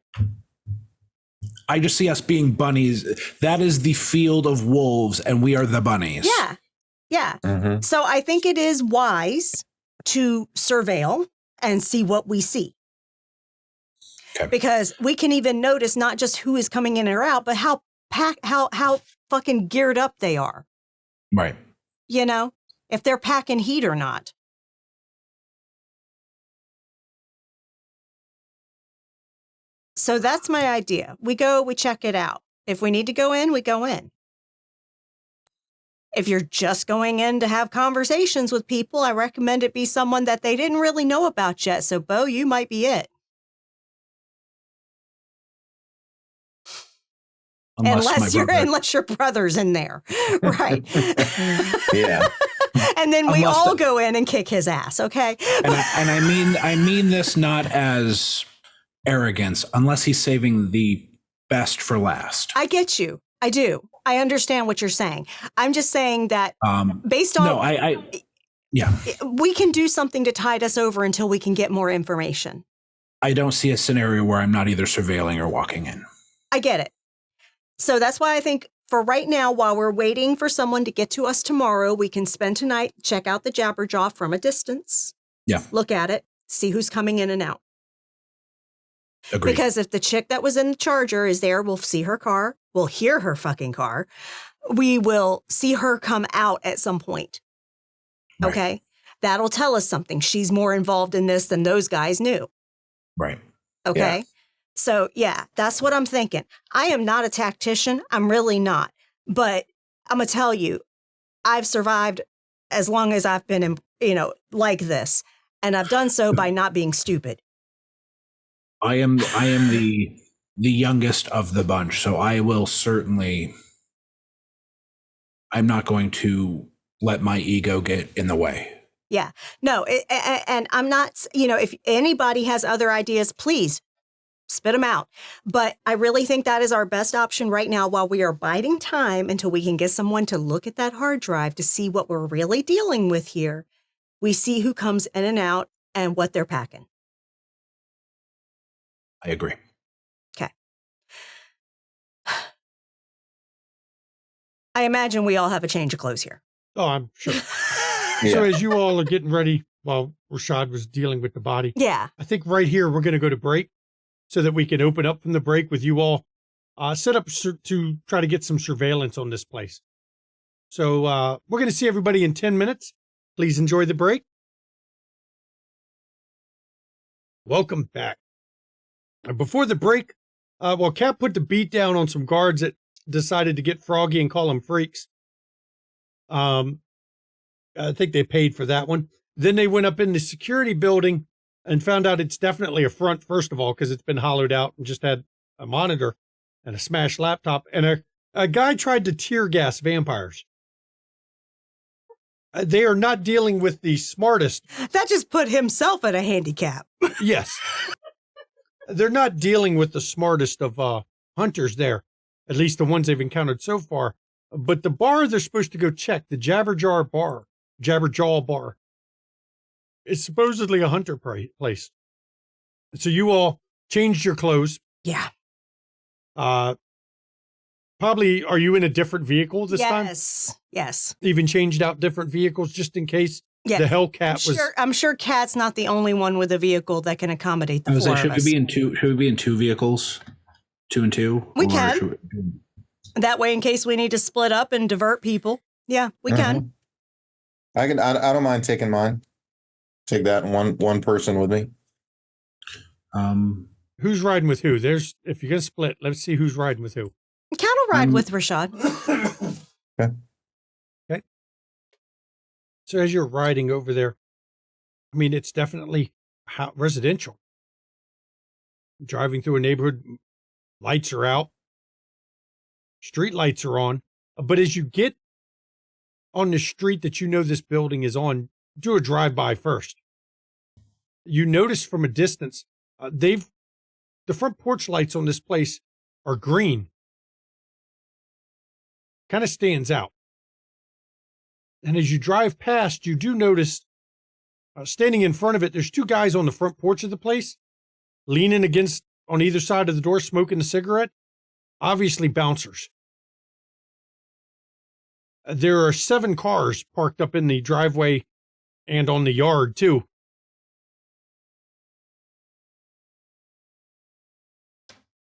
I just see us being bunnies. That is the field of wolves, and we are the bunnies. Yeah. Yeah. Mm-hmm. So I think it is wise to surveil and see what we see. Okay. Because we can even notice not just who is coming in or out, but how fucking geared up they are. Right. You know, if they're packing heat or not. So that's my idea. We go, we check it out. If we need to go in, we go in. If you're just going in to have conversations with people, I recommend it be someone that they didn't really know about yet. So, Bo, you might be it. Unless your brother's in there. Right. Yeah. And then we all go in and kick his ass, okay? And I mean this not as arrogance, unless he's saving the best for last. I get you. I do. I understand what you're saying. I'm just saying that based on we can do something to tide us over until we can get more information. I don't see a scenario where I'm not either surveilling or walking in. I get it. So that's why I think for right now, while we're waiting for someone to get to us tomorrow, we can spend tonight, check out the Jabberjaw from a distance. Yeah. Look at it, see who's coming in and out. Agreed. Because if the chick that was in the Charger is there, we'll see her car. We'll hear her fucking car. We will see her come out at some point. Right. Okay? That'll tell us something. She's more involved in this than those guys knew. Right. Okay? Yeah. So, yeah, that's what I'm thinking. I am not a tactician. I'm really not. But I'm going to tell you, I've survived as long as I've been, like this. And I've done so by not being stupid. I am the youngest of the bunch, so I will certainly. I'm not going to let my ego get in the way. Yeah, no, and I'm not. If anybody has other ideas, please spit them out. But I really think that is our best option right now, while we are biding time until we can get someone to look at that hard drive to see what we're really dealing with here. We see who comes in and out and what they're packing. I agree. Okay. I imagine we all have a change of clothes here. Oh, I'm sure. Yeah. So as you all are getting ready while Rashad was dealing with the body, yeah, I think right here we're going to go to break so that we can open up from the break with you all set up to try to get some surveillance on this place. So we're going to see everybody in 10 minutes. Please enjoy the break. Welcome back. Before the break, Cap put the beat down on some guards that decided to get froggy and call them freaks. I think they paid for that one. Then they went up in the security building and found out it's definitely a front, first of all, because it's been hollowed out and just had a monitor. and a smashed laptop, and a guy tried to tear gas vampires. They are not dealing with the smartest. That just put himself at a handicap. Yes. They're not dealing with the smartest of hunters there, at least the ones they've encountered so far. But the bar they're supposed to go check, the Jabberjaw Bar, is supposedly a hunter place. So you all changed your clothes. Yeah. Probably, are you in a different vehicle this time? Yes. Even changed out different vehicles just in case Yeah. the Hellcat was. I'm sure Kat's not the only one with a vehicle that can accommodate the four of should us. we be in two vehicles? 2 and 2? We can. That way, in case we need to split up and divert people. Yeah, we can. I don't mind taking mine. Take that one person with me. Who's riding with who? If you're gonna split, let's see who's riding with who. Kat will ride with Rashad. Okay. So as you're riding over there, I mean, it's definitely residential. Driving through a neighborhood, lights are out, street lights are on. But as you get on the street that you know this building is on, do a drive-by first. You notice from a distance, the front porch lights on this place are green. Kind of stands out. And as you drive past, you do notice standing in front of it, there's 2 guys on the front porch of the place, leaning against on either side of the door, smoking a cigarette. Obviously bouncers. There are 7 cars parked up in the driveway and on the yard too.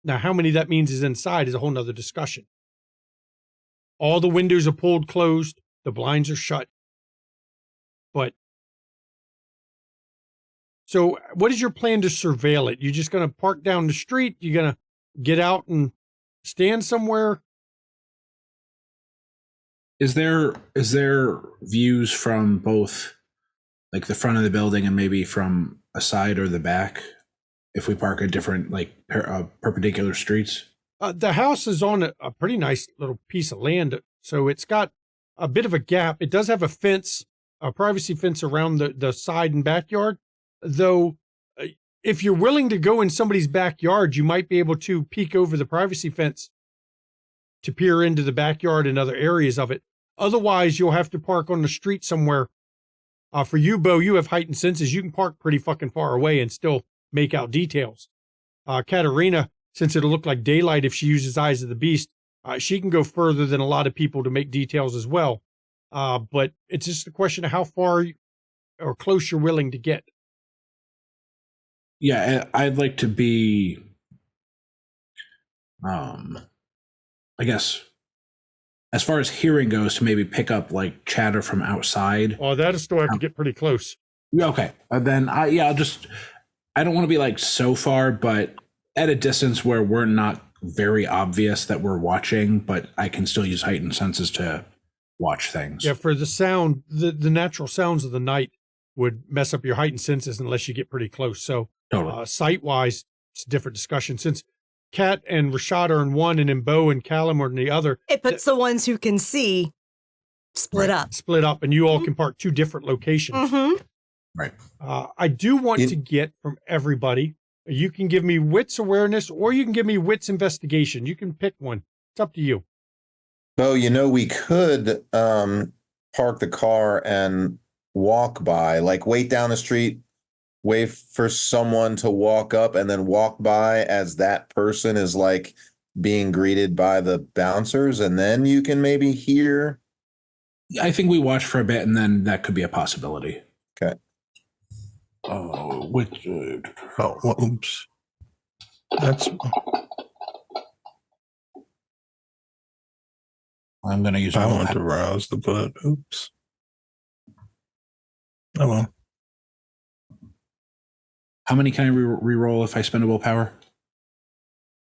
Now, how many that means is inside is a whole nother discussion. All the windows are pulled closed. The blinds are shut. But, so what is your plan to surveil it? You just going to park down the street? You going to get out and stand somewhere? Is there views from both, like the front of the building and maybe from a side or the back, if we park at different perpendicular streets? The house is on a pretty nice little piece of land, so it's got a bit of a gap. It does have a fence, a privacy fence around the side and backyard, though if you're willing to go in somebody's backyard, you might be able to peek over the privacy fence to peer into the backyard and other areas of it. Otherwise, you'll have to park on the street somewhere. For you, Bo, you have heightened senses. You can park pretty fucking far away and still make out details. Katarina, since it'll look like daylight if she uses Eyes of the Beast, she can go further than a lot of people to make details as well. But it's just a question of how far or close you're willing to get. Yeah, I'd like to be, I guess, as far as hearing goes, to maybe pick up like chatter from outside. Oh, that'll still have to get pretty close. Okay. Then I don't want to be like so far, but at a distance where we're not very obvious that we're watching, but I can still use heightened senses to watch things. Yeah, for the sound, the natural sounds of the night would mess up your heightened senses unless you get pretty close. So Totally. Sight-wise, it's a different discussion. Since Kat and Rashad are in one and then Bo and Callum are in the other. It puts the ones who can see split up. Split up, and you all can park 2 different locations. Right. I do want to get from everybody. You can give me wits awareness or you can give me wits investigation. You can pick one. It's up to you. Bo, we could park the car and walk by, like wait down the street, wait for someone to walk up and then walk by as that person is like being greeted by the bouncers. And then you can maybe hear. I think we watch for a bit and then that could be a possibility. Okay. Oops. That's. I'm going to use. I want to rouse the blood. Oops. Oh well. How many can I re-roll if I spend a willpower?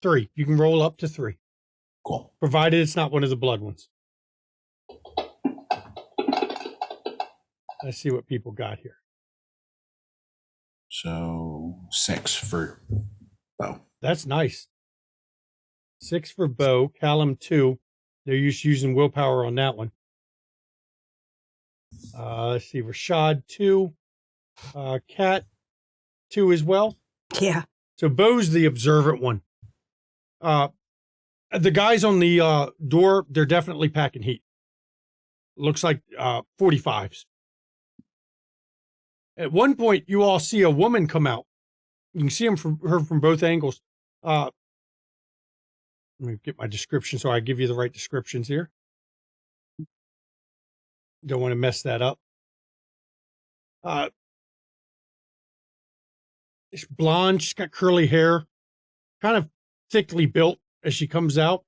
3. You can roll up to 3. Cool. Provided it's not one of the blood ones. Let's see what people got here. So 6 for Bo. That's nice. 6 for Bo. Callum 2. They're using willpower on that one. Let's see. Rashad 2. Cat 2 as well. Yeah. So Bo's the observant one. The guys on the door, they're definitely packing heat. Looks like 45s. At one point, you all see a woman come out. You can see her from both angles. Let me get my description so I give you the right descriptions here. Don't want to mess that up. It's blonde. She's got curly hair, kind of thickly built as she comes out.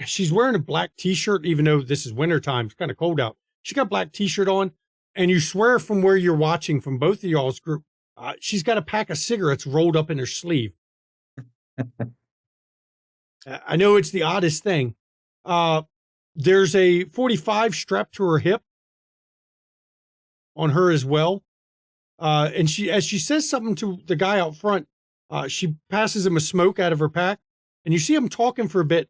She's wearing a black T-shirt, even though this is wintertime. It's kind of cold out. She got a black T-shirt on, and you swear from where you're watching, from both of y'all's group, she's got a pack of cigarettes rolled up in her sleeve. I know it's the oddest thing. There's a 45 strapped to her hip on her as well. And as she says something to the guy out front, she passes him a smoke out of her pack, and you see him talking for a bit.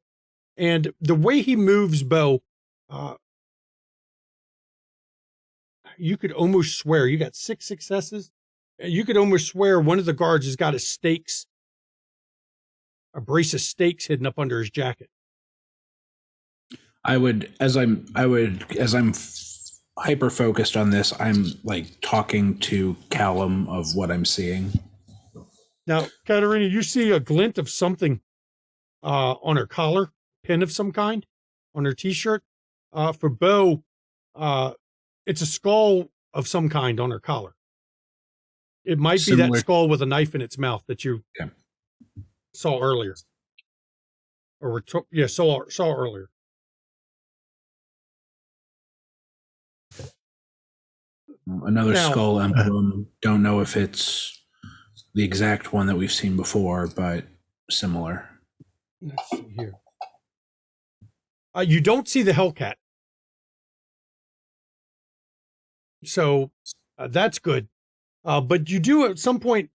And the way he moves, Bo, you could almost swear, you got 6 successes. You could almost swear one of the guards has got a brace of stakes hidden up under his jacket. As I'm hyper focused on this, I'm like talking to Callum of what I'm seeing. Now, Katerina, you see a glint of something on her collar, pin of some kind on her T-shirt. For Bo, it's a skull of some kind on her collar. It might be that skull with a knife in its mouth that you saw earlier, or saw earlier. Another skull emblem. Don't know if it's the exact one that we've seen before, but similar. Let's see here. You don't see the Hellcat. So that's good. But you do at some point,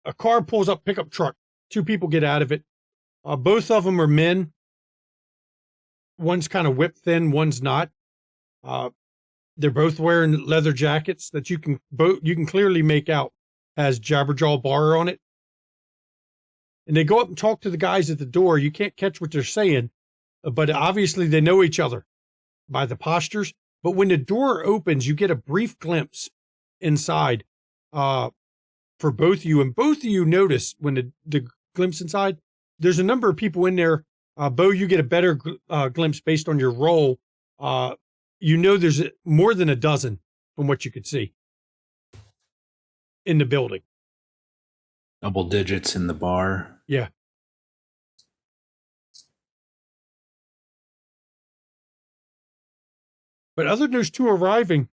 a car pulls up, pickup truck. 2 people get out of it. Both of them are men. One's kind of whip thin, one's not. They're both wearing leather jackets that you can clearly make out has Jabberjaw Bar on it. And they go up and talk to the guys at the door. You can't catch what they're saying, but obviously they know each other by the postures. But when the door opens, you get a brief glimpse inside for both of you. And both of you notice when the glimpse inside, there's a number of people in there. Bo, you get a better glimpse based on your roll. You know there's more than a dozen from what you could see in the building. Double digits in the bar. Yeah. But other than those 2 arriving,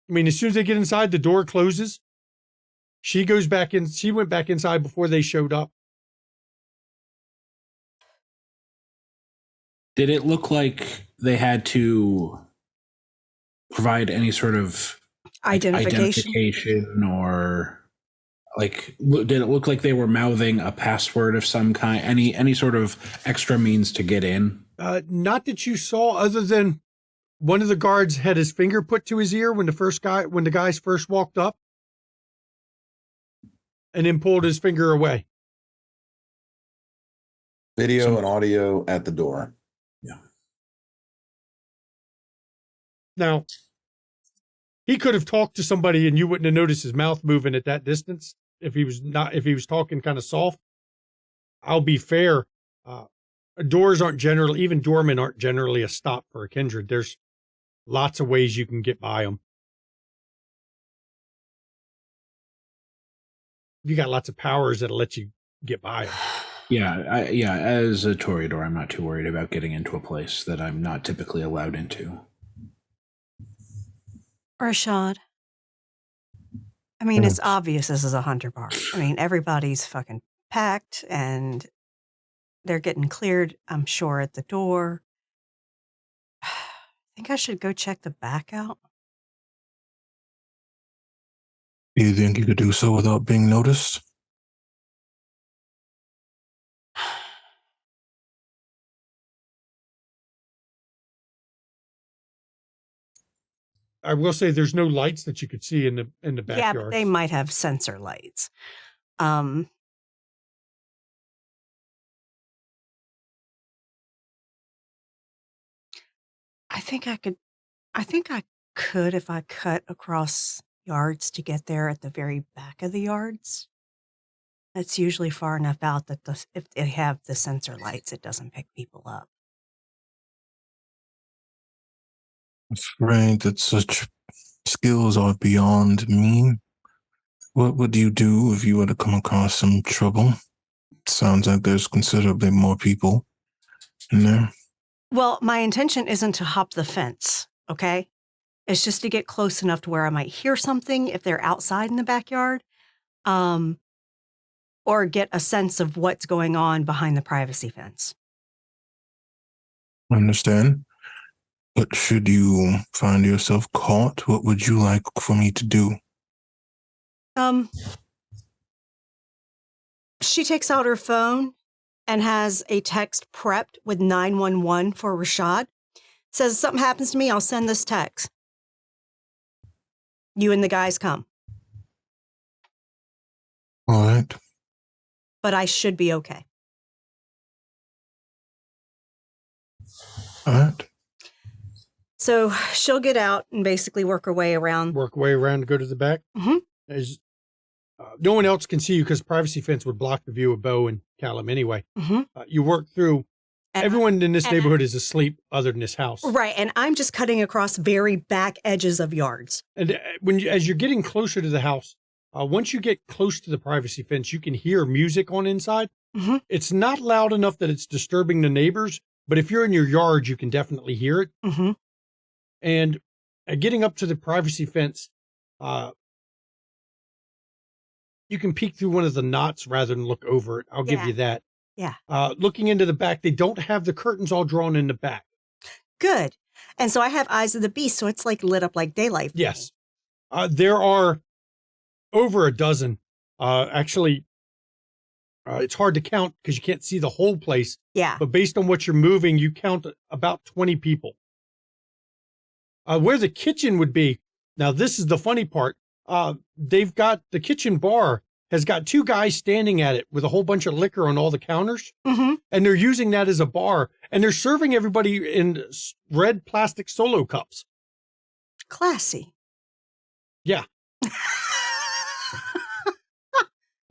I mean, as soon as they get inside, the door closes. She goes back in. She went back inside before they showed up. Did it look like they had to provide any sort of identification or like, did it look like they were mouthing a password of some kind? Any sort of extra means to get in? Not that you saw, other than one of the guards had his finger put to his ear when the guys first walked up, and then pulled his finger away. Video and audio at the door. Yeah. Now, he could have talked to somebody and you wouldn't have noticed his mouth moving at that distance if he was talking kind of soft. I'll be fair. Doors aren't generally, even doormen aren't generally a stop for a kindred. There's lots of ways you can get by them. You got lots of powers that'll let you get by them. Yeah, as a Toreador, I'm not too worried about getting into a place that I'm not typically allowed into. Rashad, I mean, it's obvious this is a hunter bar. I mean, everybody's fucking packed and they're getting cleared, I'm sure, at the door. I think I should go check the back out. Do you think you could do so without being noticed? I will say there's no lights that you could see in the backyard. Yeah, but they might have sensor lights. I think I could if I cut across yards to get there at the very back of the yards. That's usually far enough out that if they have the sensor lights, it doesn't pick people up. I'm afraid that such skills are beyond me. What would you do if you were to come across some trouble? It sounds like there's considerably more people in there. Well, my intention isn't to hop the fence, okay? It's just to get close enough to where I might hear something if they're outside in the backyard, or get a sense of what's going on behind the privacy fence. I understand. But should you find yourself caught, what would you like for me to do? She takes out her phone and has a text prepped with 911 for Rashad. Says, if something happens to me, I'll send this text. You and the guys come. All right. But I should be okay. All right. So she'll get out and basically work her way around. Work way around to go to the back. Mm-hmm. As no one else can see you because privacy fence would block the view of Bo and Callum anyway. Mm-hmm. You work through. And everyone in this neighborhood is asleep other than this house. Right, and I'm just cutting across very back edges of yards. And as you're getting closer to the house, once you get close to the privacy fence, you can hear music on inside. Mm-hmm. It's not loud enough that it's disturbing the neighbors, but if you're in your yard, you can definitely hear it. Mm-hmm. And getting up to the privacy fence, you can peek through one of the knots rather than look over it. I'll give you that. Yeah. Looking into the back, they don't have the curtains all drawn in the back. Good. And so I have eyes of the beast, so it's like lit up like daylight. Yes. There are over a dozen. Actually, it's hard to count because you can't see the whole place. Yeah. But based on what you're moving, you count about 20 people. Where the kitchen would be, now this is the funny part. They've got the kitchen bar has got two guys standing at it with a whole bunch of liquor on all the counters. Mm-hmm. And they're using that as a bar. And they're serving everybody in red plastic Solo cups. Classy. Yeah.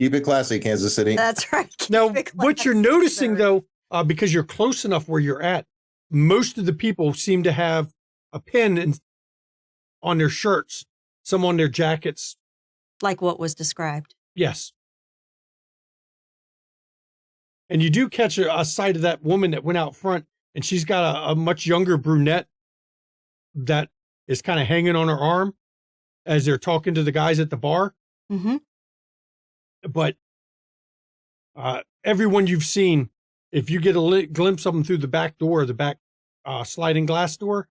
Keep it classy, Kansas City. That's right. Now, what you're noticing, though, because you're close enough where you're at, most of the people seem to have a pin on their shirts, some on their jackets. Like what was described. Yes. And you do catch a sight of that woman that went out front, and she's got a much younger brunette that is kind of hanging on her arm as they're talking to the guys at the bar. Mm-hmm. But everyone you've seen, if you get a glimpse of them through the back door, the back sliding glass door,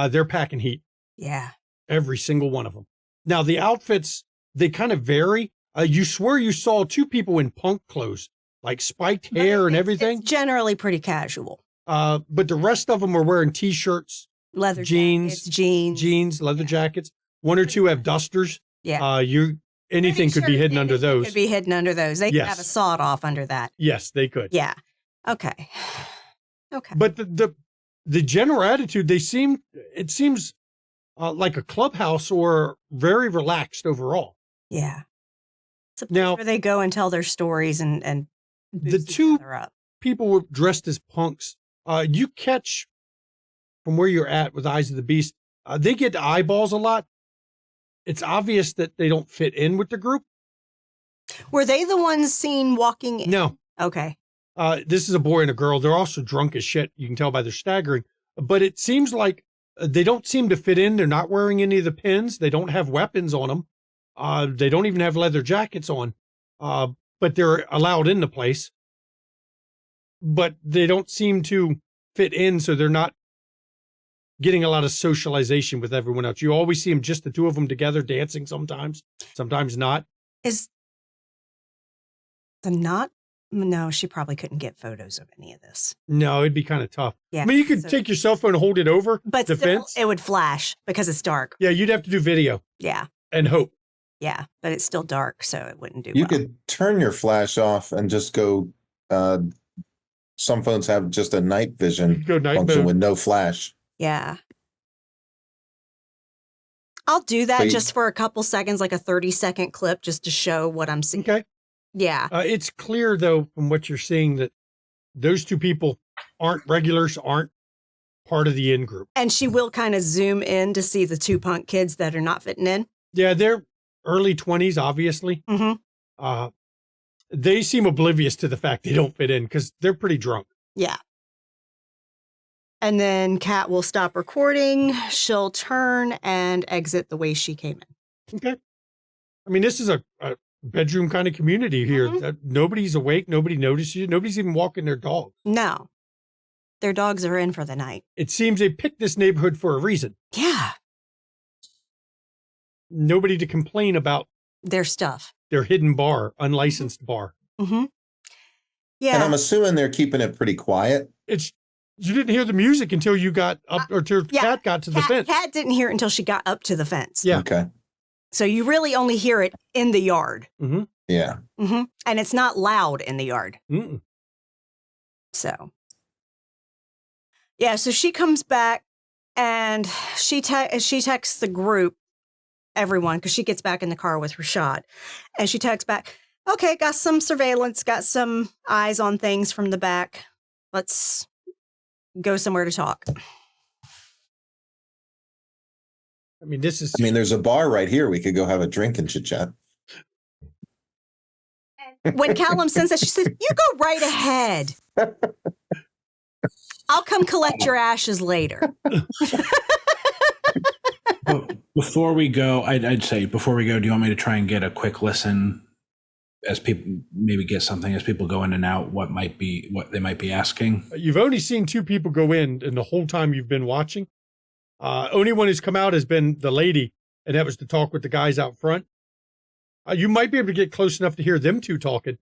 they're packing heat. Yeah. Every single one of them. Now, the outfits, they kind of vary. You swear you saw two people in punk clothes, like spiked hair and everything. It's generally pretty casual. But the rest of them are wearing T-shirts, leather jeans, leather jackets. One or two have dusters. Yeah. Anything could be hidden under those. Could be hidden under those. They could have a sawed off under that. Yes, they could. Yeah. Okay. Okay. But the general attitude, it seems like a clubhouse or very relaxed overall. Yeah. It's a place now where they go and tell their stories and the two people were dressed as punks. You catch from where you're at with Eyes of the Beast. They get eyeballs a lot. It's obvious that they don't fit in with the group. Were they the ones seen walking in? No. Okay. This is a boy and a girl. They're also drunk as shit. You can tell by their staggering. But it seems like they don't seem to fit in. They're not wearing any of the pins. They don't have weapons on them. They don't even have leather jackets on. But they're allowed in the place. But they don't seem to fit in, so they're not getting a lot of socialization with everyone else. You always see them, just the two of them together, dancing sometimes not. Is the knot No, she probably couldn't get photos of any of this. No, it'd be kind of tough. Yeah. I mean, you could take your cell phone and hold it over but the still, fence. it would flash because it's dark. Yeah, you'd have to do video. Yeah. And hope. Yeah, but it's still dark, so it wouldn't do You well. could turn your flash off and just go. Some phones have just a night vision Go night function mode. with no flash. Yeah. I'll do that But just for a couple seconds, like a 30-second clip, just to show what I'm seeing. Okay. Yeah. It's clear, though, from what you're seeing, that those two people aren't regulars, aren't part of the in group. And she will kind of zoom in to see the two punk kids that are not fitting in. Yeah, they're early 20s, obviously. Mm-hmm. They seem oblivious to the fact they don't fit in because they're pretty drunk. Yeah. And then Kat will stop recording. She'll turn and exit the way she came in. Okay. I mean, this is a bedroom kind of community here. Mhm. Nobody's awake. Nobody notices you. Nobody's even walking their dog. No. Their dogs are in for the night. It seems they picked this neighborhood for a reason. Yeah. Nobody to complain about Their stuff. their hidden bar, unlicensed bar. Mm-hmm. Yeah. And I'm assuming they're keeping it pretty quiet. You didn't hear the music until you got up, or till yeah. Kat got to the fence. Kat didn't hear it until she got up to the fence. Yeah. Okay. So you really only hear it in the yard. Mm-hmm. Yeah. Mm-hmm. And it's not loud in the yard. Mm-mm. So, yeah, so she comes back and she texts the group, everyone, because she gets back in the car with Rashad. And she texts back, okay, got some surveillance, got some eyes on things from the back. Let's go somewhere to talk. I mean, there's a bar right here. We could go have a drink and chit chat. When Callum sends that, she said, you go right ahead. I'll come collect your ashes later. Well, before we go, I'd say before we go, do you want me to try and get a quick listen as people maybe get something as people go in and out, what they might be asking? You've only seen two people go in the whole time you've been watching. Only one who's come out has been the lady, and that was to talk with the guys out front. You might be able to get close enough to hear them two talking.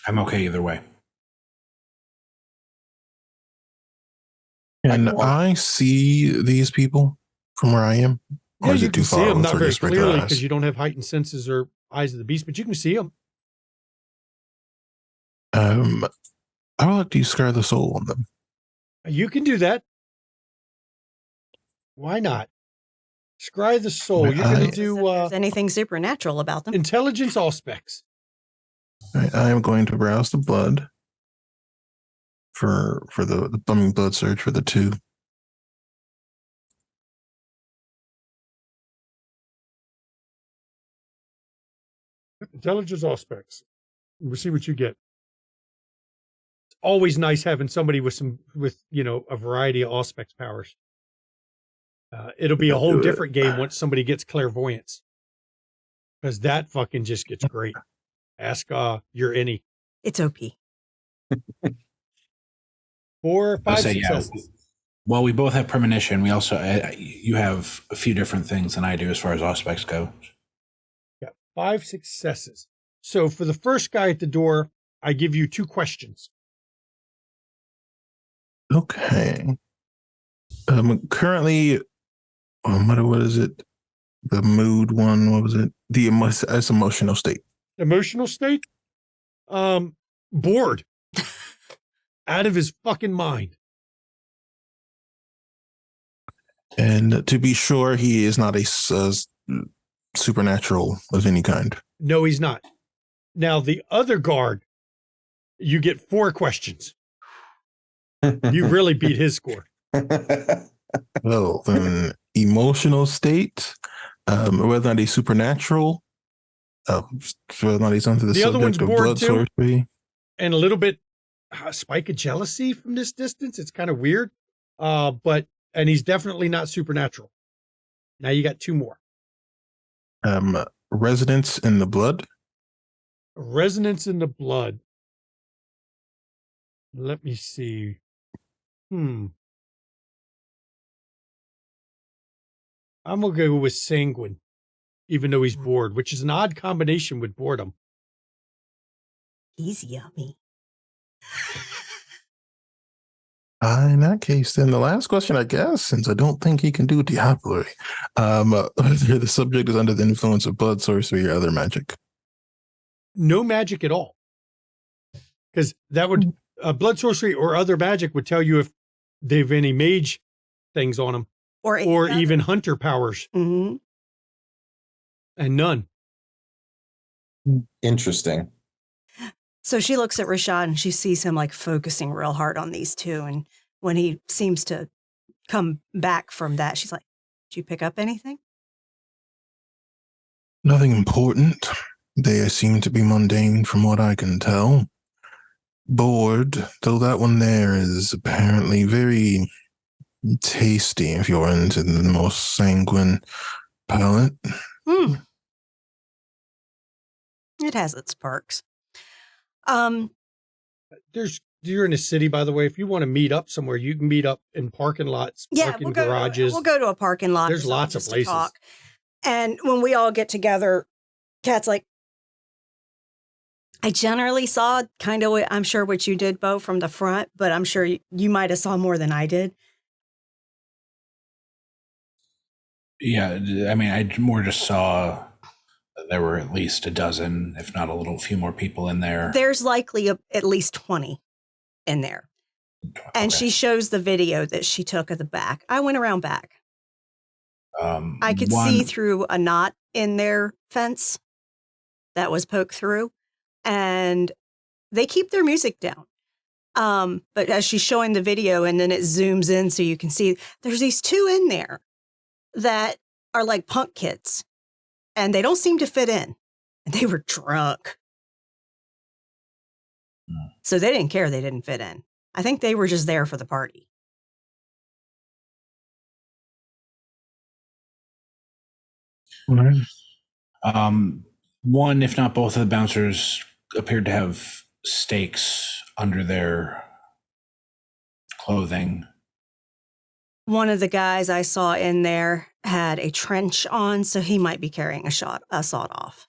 I'm okay either way. And I see these people from where I am? Or Yeah, is you it too can see far them, for not very just regular clearly eyes? because you don't have heightened senses or eyes of the beast, but you can see them. I would like to scare the soul on them. You can do that. Why not? Scry the soul. You're going to do There's anything supernatural about them. intelligence all specs. I am going to browse the blood for the bumming blood search for the two. Intelligence all specs. We'll see what you get. It's always nice having somebody with a variety of specs powers. It'll be a whole different game once somebody gets clairvoyance, because that fucking just gets great. Ask your any. It's OP. 4 or 5 say, successes. yeah. Well, we both have premonition. We also you have a few different things than I do as far as aspects go. Yeah, 5 successes. So for the first guy at the door, I give you 2 questions. Okay. Currently, what is it? The mood one. What was it? That's emotional state. Emotional state? Bored. Out of his fucking mind. And to be sure, he is not a supernatural of any kind. No, he's not. Now, the other guard, you get 4 questions. You really beat his score. Well, then emotional state, whether or not he's supernatural, whether or not he's under the other one's subject of bored blood too, sorcery. and a little bit spike of jealousy from this distance. It's kind of weird, and he's definitely not supernatural. Now you got 2 more. Resonance in the blood. Resonance in the blood. Let me see. I'm gonna go with sanguine. even though he's bored, which is an odd combination with boredom. He's yummy. In that case, then the last question, I guess, since I don't think he can do Diablo, whether the subject is under the influence of blood, sorcery, or other magic. No magic at all. Because that would, blood, sorcery, or other magic would tell you if they've any mage things on them. Or even hunter powers. Mm-hmm. And none. Interesting. So she looks at Rashad and she sees him like focusing real hard on these two. And when he seems to come back from that, she's like, did you pick up anything? Nothing important. They seem to be mundane from what I can tell. Bored, though that one there is apparently very tasty if you're into the most sanguine palate. It has its perks. You're in a city, by the way. If you want to meet up somewhere, you can meet up in parking lots, parking garages. We'll go to a parking lot. There's lots of places. Talk. And when we all get together, Kat's like, I generally saw kind of what I'm sure what you did, Bo, from the front, but I'm sure you might have saw more than I did. Yeah, I mean, I more just saw there were at least a dozen, if not a few more people in there. There's likely at least 20 in there. And she shows the video that she took of the back. I went around back. I could see through a knot in their fence that was poked through. And they keep their music down. But as she's showing the video and then it zooms in so you can see, there's these two in there that are like punk kids. And they don't seem to fit in. And they were drunk. So they didn't care they didn't fit in. I think they were just there for the party. One, if not both of the bouncers appeared to have stakes under their clothing. One of the guys I saw in there had a trench on, so he might be carrying a sawed-off.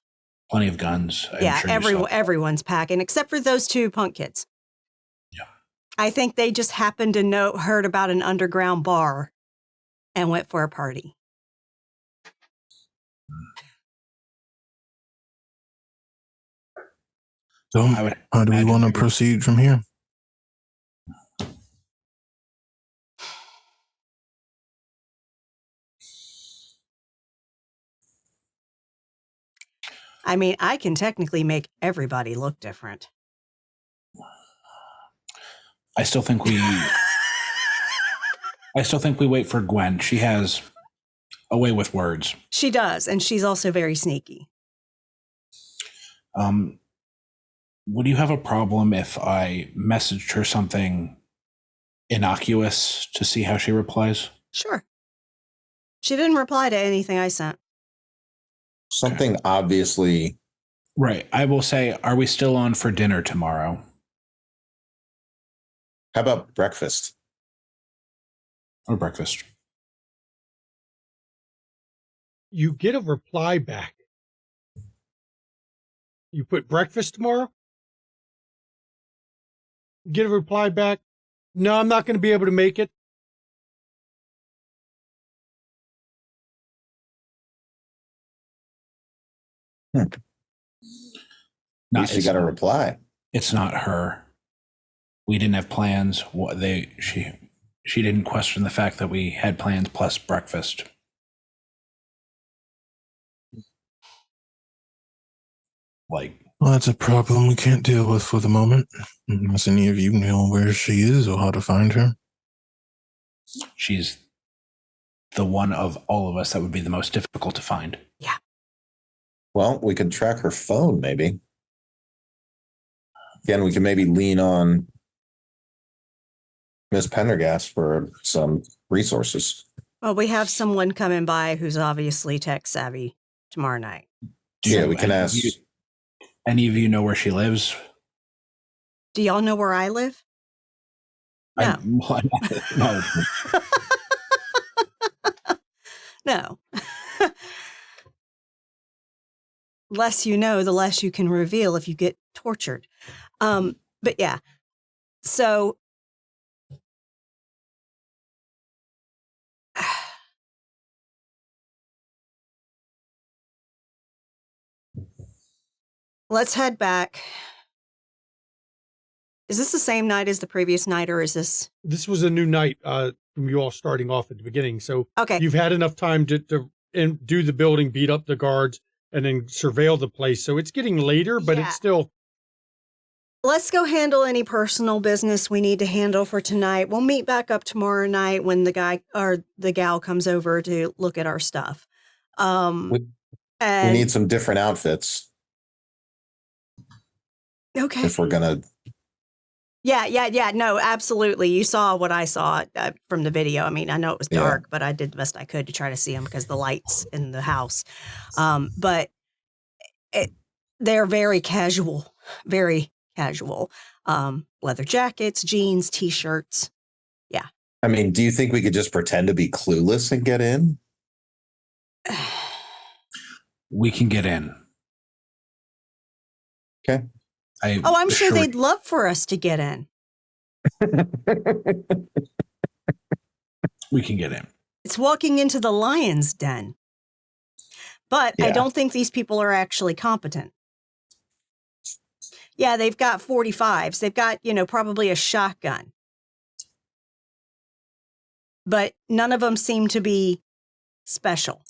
Plenty of guns. Everyone's packing, except for those two punk kids. Yeah. I think they just happened to heard about an underground bar and went for a party. So, how do we want to proceed from here? I mean, I can technically make everybody look different. I still think we wait for Gwen. She has a way with words. She does, and she's also very sneaky. Would you have a problem if I messaged her something innocuous to see how she replies? Sure. She didn't reply to anything I sent. Something obviously. Right. I will say, are we still on for dinner tomorrow? How about breakfast? Or breakfast? You get a reply back. You put breakfast tomorrow? Get a reply back. No, I'm not going to be able to make it. At least you got a reply. It's not her. We didn't have plans. She didn't question the fact that we had plans plus breakfast. Well, that's a problem we can't deal with for the moment. Unless any of you know where she is or how to find her. She's the one of all of us that would be the most difficult to find. Yeah. Well, we could track her phone, maybe. Again, we can maybe lean on Miss Pendergast for some resources. Well, we have someone coming by who's obviously tech savvy tomorrow night. Yeah, we can ask. Any of you know where she lives? Do y'all know where I live? No. No. No. less you know, the less you can reveal if you get tortured. But yeah, so let's head back. Is this the same night as the previous night, or is this? This was a new night from you all starting off at the beginning. So Okay. you've had enough time to do the building, beat up the guards, and then surveil the place. So it's getting later, but Yeah. it's still... Let's go handle any personal business we need to handle for tonight. We'll meet back up tomorrow night when the guy or the gal comes over to look at our stuff. We need some different outfits. Okay. If we're going to... Yeah. No, absolutely. You saw what I saw from the video. I mean, I know it was dark, but I did the best I could to try to see them because the lights in the house. But they're very casual, very casual. Leather jackets, jeans, T-shirts. Yeah. I mean, do you think we could just pretend to be clueless and get in? We can get in. Okay. I'm sure they'd love for us to get in. We can get in. It's walking into the lion's den. But I don't think these people are actually competent. Yeah, they've got 45s. They've got, probably a shotgun. But none of them seem to be special.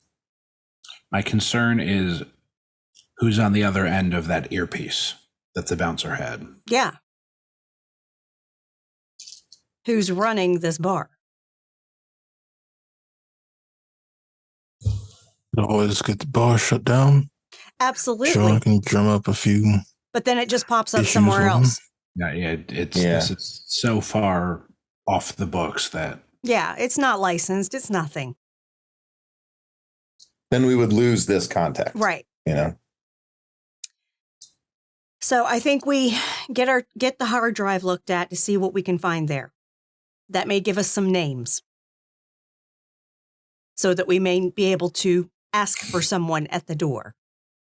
My concern is who's on the other end of that earpiece that the bouncer had. Yeah. Who's running this bar? Always get the bar shut down. Absolutely. Sure, I can drum up a few. But then it just pops up somewhere else. This is so far off the books that... Yeah, it's not licensed. It's nothing. Then we would lose this contact. Right. So I think we get the hard drive looked at to see what we can find there. That may give us some names so that we may be able to ask for someone at the door.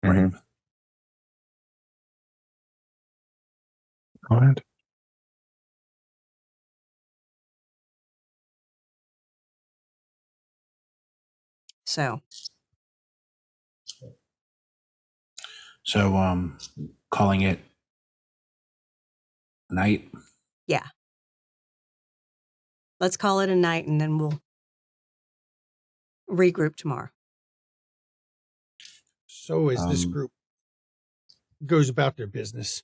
Mm-hmm. All right. So, calling it a night? Yeah. Let's call it a night and then we'll regroup tomorrow. So as this group goes about their business,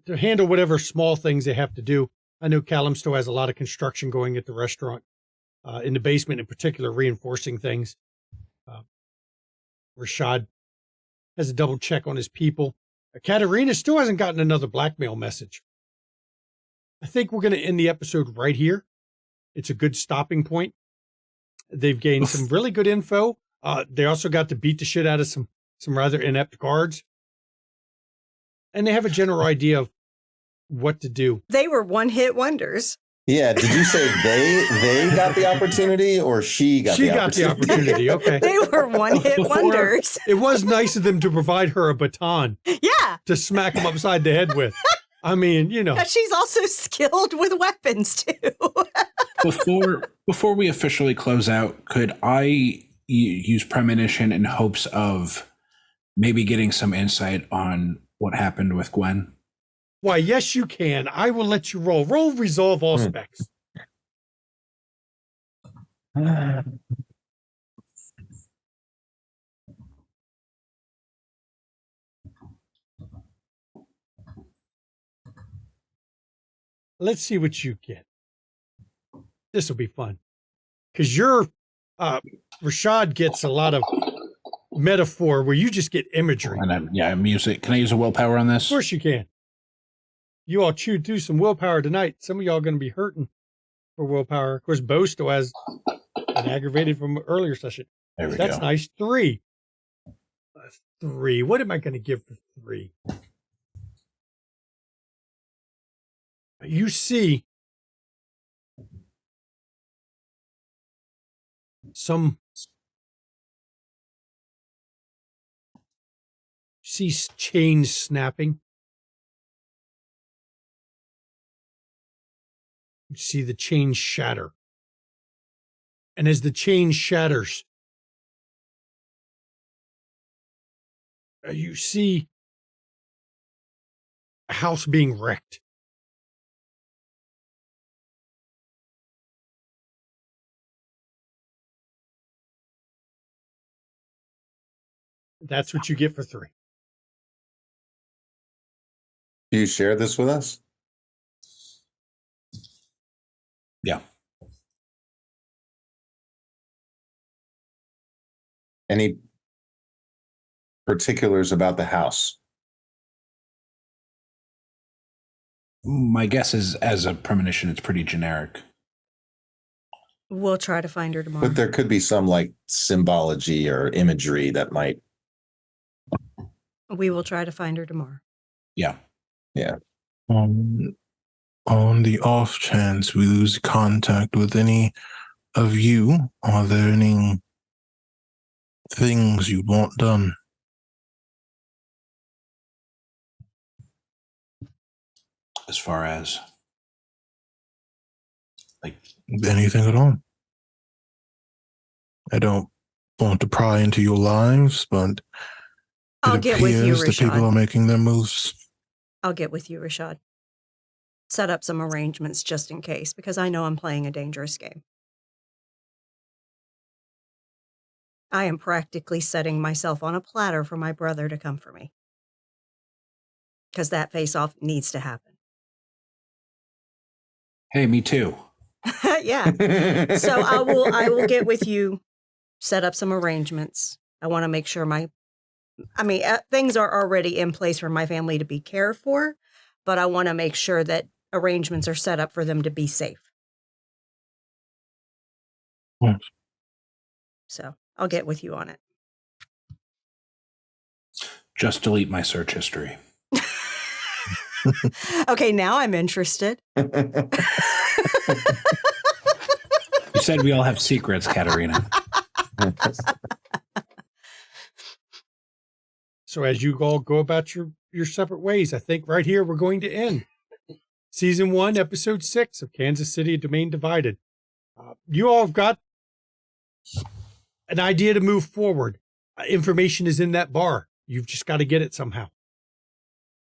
to handle whatever small things they have to do. I know Callum still has a lot of construction going at the restaurant, in the basement in particular, reinforcing things. Rashad has a double check on his people. Katerina still hasn't gotten another blackmail message. I think we're going to end the episode right here. It's a good stopping point. They've gained some really good info. They also got to beat the shit out of some rather inept guards. And they have a general idea of what to do. They were one-hit wonders. Yeah, did you say they got the opportunity or she got the opportunity? She got the opportunity, okay. They were one-hit wonders. It was nice of them to provide her a baton. Yeah. To smack him upside the head with. I mean, She's also skilled with weapons, too. Before we officially close out, could I use premonition in hopes of maybe getting some insight on what happened with Gwen? Why, yes, you can. I will let you roll. Roll resolve all specs. Let's see what you get. This will be fun. Because Rashad gets a lot of metaphor where you just get imagery. And music. Can I use a willpower on this? Of course you can. You all chewed through some willpower tonight. Some of y'all are going to be hurting for willpower. Of course, Bo still has an aggravated from earlier session. There we That's go. nice. 3. 3. What am I going to give for 3? You see some see chains snapping. You see the chain shatter. And as the chain shatters, you see a house being wrecked. That's what you get for 3. Do you share this with us? Yeah. Any particulars about the house? My guess is, as a premonition, it's pretty generic. We'll try to find her tomorrow. But there could be some like symbology or imagery that might. We will try to find her tomorrow. Yeah. Yeah. On the off chance we lose contact with any of you, are there any things you'd want done? As far as like Anything at all? I don't want to pry into your lives, but I'll get with you, the people are Rashad. making their moves. I'll get with you, Rashad. Set up some arrangements just in case, because I know I'm playing a dangerous game. I am practically setting myself on a platter for my brother to come for me. Because that face-off needs to happen. hey, me too. Yeah. So I will get with you, set up some arrangements. I want to make sure things are already in place for my family to be cared for, but I want to make sure that arrangements are set up for them to be safe. Yes. So I'll get with you on it. Just delete my search history. Okay, now I'm interested. You said we all have secrets, Katerina. So as you all go about your separate ways, I think right here we're going to end Season 1, Episode 6 of Kansas City, A Domain Divided. You all have got an idea to move forward. Information is in that bar. You've just got to get it somehow.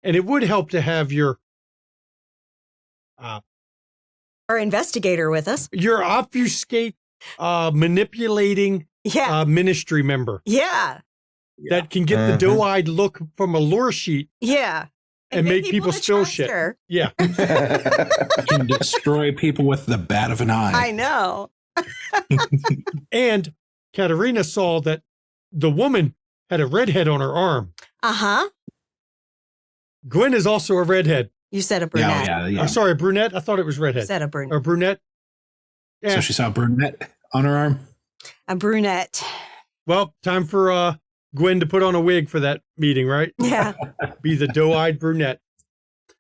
And it would help to have your Our investigator with us. your obfuscate manipulating ministry member Yeah. that can get the doe-eyed look from a lore sheet Yeah. and make people to spill trust shit. her. Yeah. Can destroy people with the bat of an eye. I know. And Katerina saw that the woman had a redhead on her arm. Uh-huh. Gwen is also a redhead. You said a brunette. Yeah. I'm sorry, brunette. I thought it was You redhead. said a brunette. Or brunette. Yeah. So she saw a brunette on her arm. A brunette. Well, time for Gwen to put on a wig for that meeting, right? Yeah. Be the doe-eyed brunette.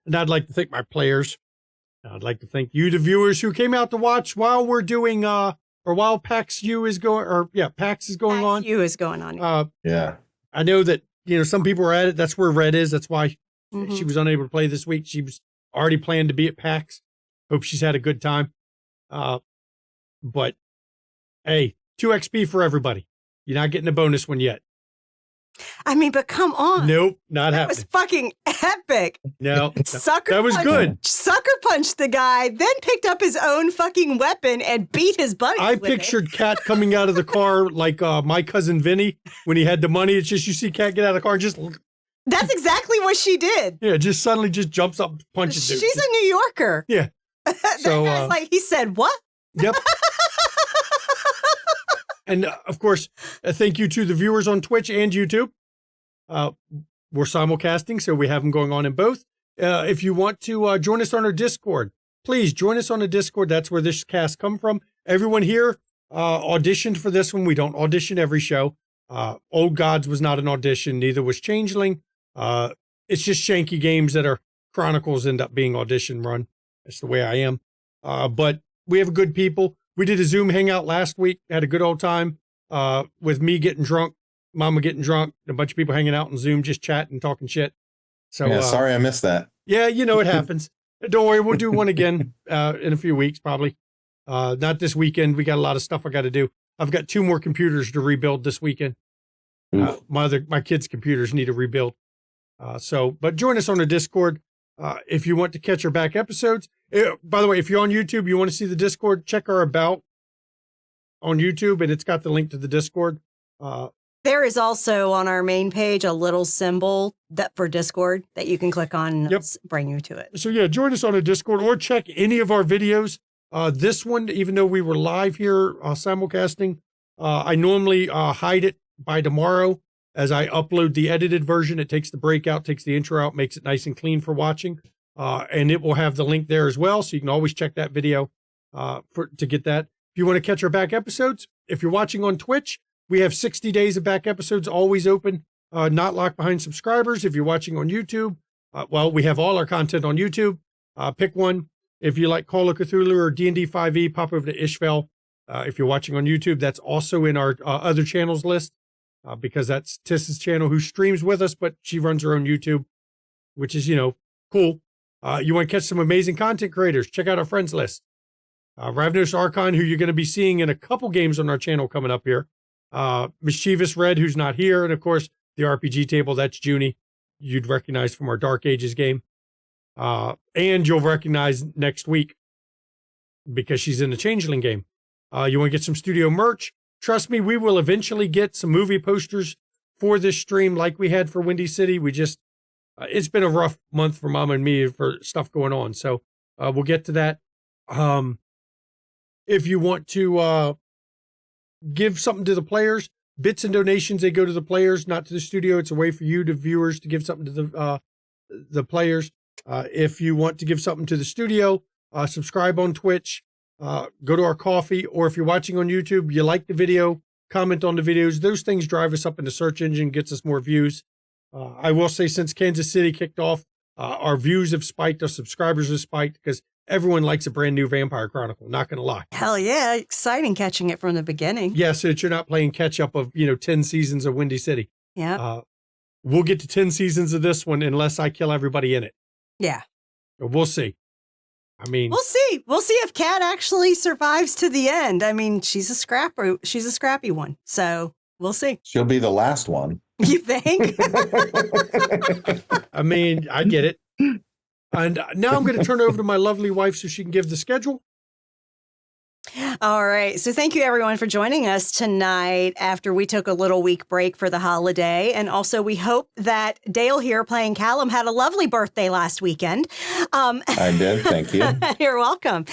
And I'd like to thank my players. I'd like to thank you, the viewers who came out to watch while we're doing, or while PAX U is going, PAX is going on. You is going on. Yeah. I know that, some people are at it. That's where Red is. That's why Mhm. she was unable to play this week. She was already planned to be at PAX. Hope she's had a good time. But hey, 2 XP for everybody. You're not getting a bonus one yet. I mean, but come on. Nope, not That was happening. fucking epic. No, Sucker that was punched- good. Sucker punched the guy, then picked up his own fucking weapon and beat his buddy. I with it. pictured Kat coming out of the car like my cousin Vinny when he had the money. It's just you see Kat get out of the car and just That's exactly what she did. just suddenly just jumps up, punches dude. She's a New Yorker. Yeah. That So, guy's like, he said, what? Yep. And of course, thank you to the viewers on Twitch and YouTube. We're simulcasting, so we have them going on in both. If you want to join us on our Discord, please join us on the Discord. That's where this cast come from. Everyone here auditioned for this one. We don't audition every show. Old Gods was not an audition. Neither was Changeling. It's just shanky games that are Chronicles end up being audition run. That's the way I am. But we have good people. We did a Zoom hangout last week. Had a good old time with me getting drunk Mama getting drunk, a bunch of people hanging out on Zoom, just chatting, talking shit. So yeah, sorry I missed that. Yeah, it happens. Don't worry, we'll do one again in a few weeks, probably. Not this weekend. We got a lot of stuff I got to do. I've got 2 more computers to rebuild this weekend. My kids' computers need a rebuild. But join us on the Discord if you want to catch our back episodes. By the way, if you're on YouTube, you want to see the Discord, check our About on YouTube, and it's got the link to the Discord. There is also on our main page a little symbol for Discord that you can click on and bring you to it. So yeah, join us on a Discord or check any of our videos. This one, even though we were live here simulcasting, I normally hide it by tomorrow as I upload the edited version. It takes the break out, takes the intro out, makes it nice and clean for watching. And it will have the link there as well. So you can always check that video to get that. If you want to catch our back episodes, if you're watching on Twitch, we have 60 days of back episodes always open, not locked behind subscribers. If you're watching on YouTube, we have all our content on YouTube. Pick one. If you like Call of Cthulhu or D&D 5e, pop over to Ishvel. If you're watching on YouTube, that's also in our other channels list because that's Tiss's channel who streams with us, but she runs her own YouTube, which is, cool. You want to catch some amazing content creators, check out our friends list. Ravnos Archon, who you're going to be seeing in a couple games on our channel coming up here. Mischievous Red, who's not here. And of course, the RPG table, that's Junie. You'd recognize from our Dark Ages game. And you'll recognize next week because she's in the Changeling game. You want to get some studio merch? Trust me, we will eventually get some movie posters for this stream like we had for Windy City. We just, it's been a rough month for Mama and me for stuff going on. So we'll get to that. If you want to give something to the players, bits and donations, they go to the players, not to the studio. It's a way for you, the viewers, to give something to the players. If you want to give something to the studio, subscribe on Twitch, go to our KoFi, or if you're watching on YouTube, you like the video, comment on the videos. Those things drive us up in the search engine, gets us more views. I will say since Kansas City kicked off, our views have spiked, our subscribers have spiked because everyone likes a brand new Vampire Chronicle, not going to lie. Hell yeah, exciting catching it from the beginning. Yeah, so that you're not playing catch up of, 10 seasons of Windy City. Yeah. We'll get to 10 seasons of this one unless I kill everybody in it. Yeah. We'll see. I mean, we'll see. We'll see if Kat actually survives to the end. I mean, she's a scrappy one. So we'll see. She'll be the last one. You think? I mean, I get it. And now I'm going to turn it over to my lovely wife so she can give the schedule. All right. So thank you, everyone, for joining us tonight after we took a little week break for the holiday. And also, we hope that Dale here playing Callum had a lovely birthday last weekend. I did. Thank you. You're welcome.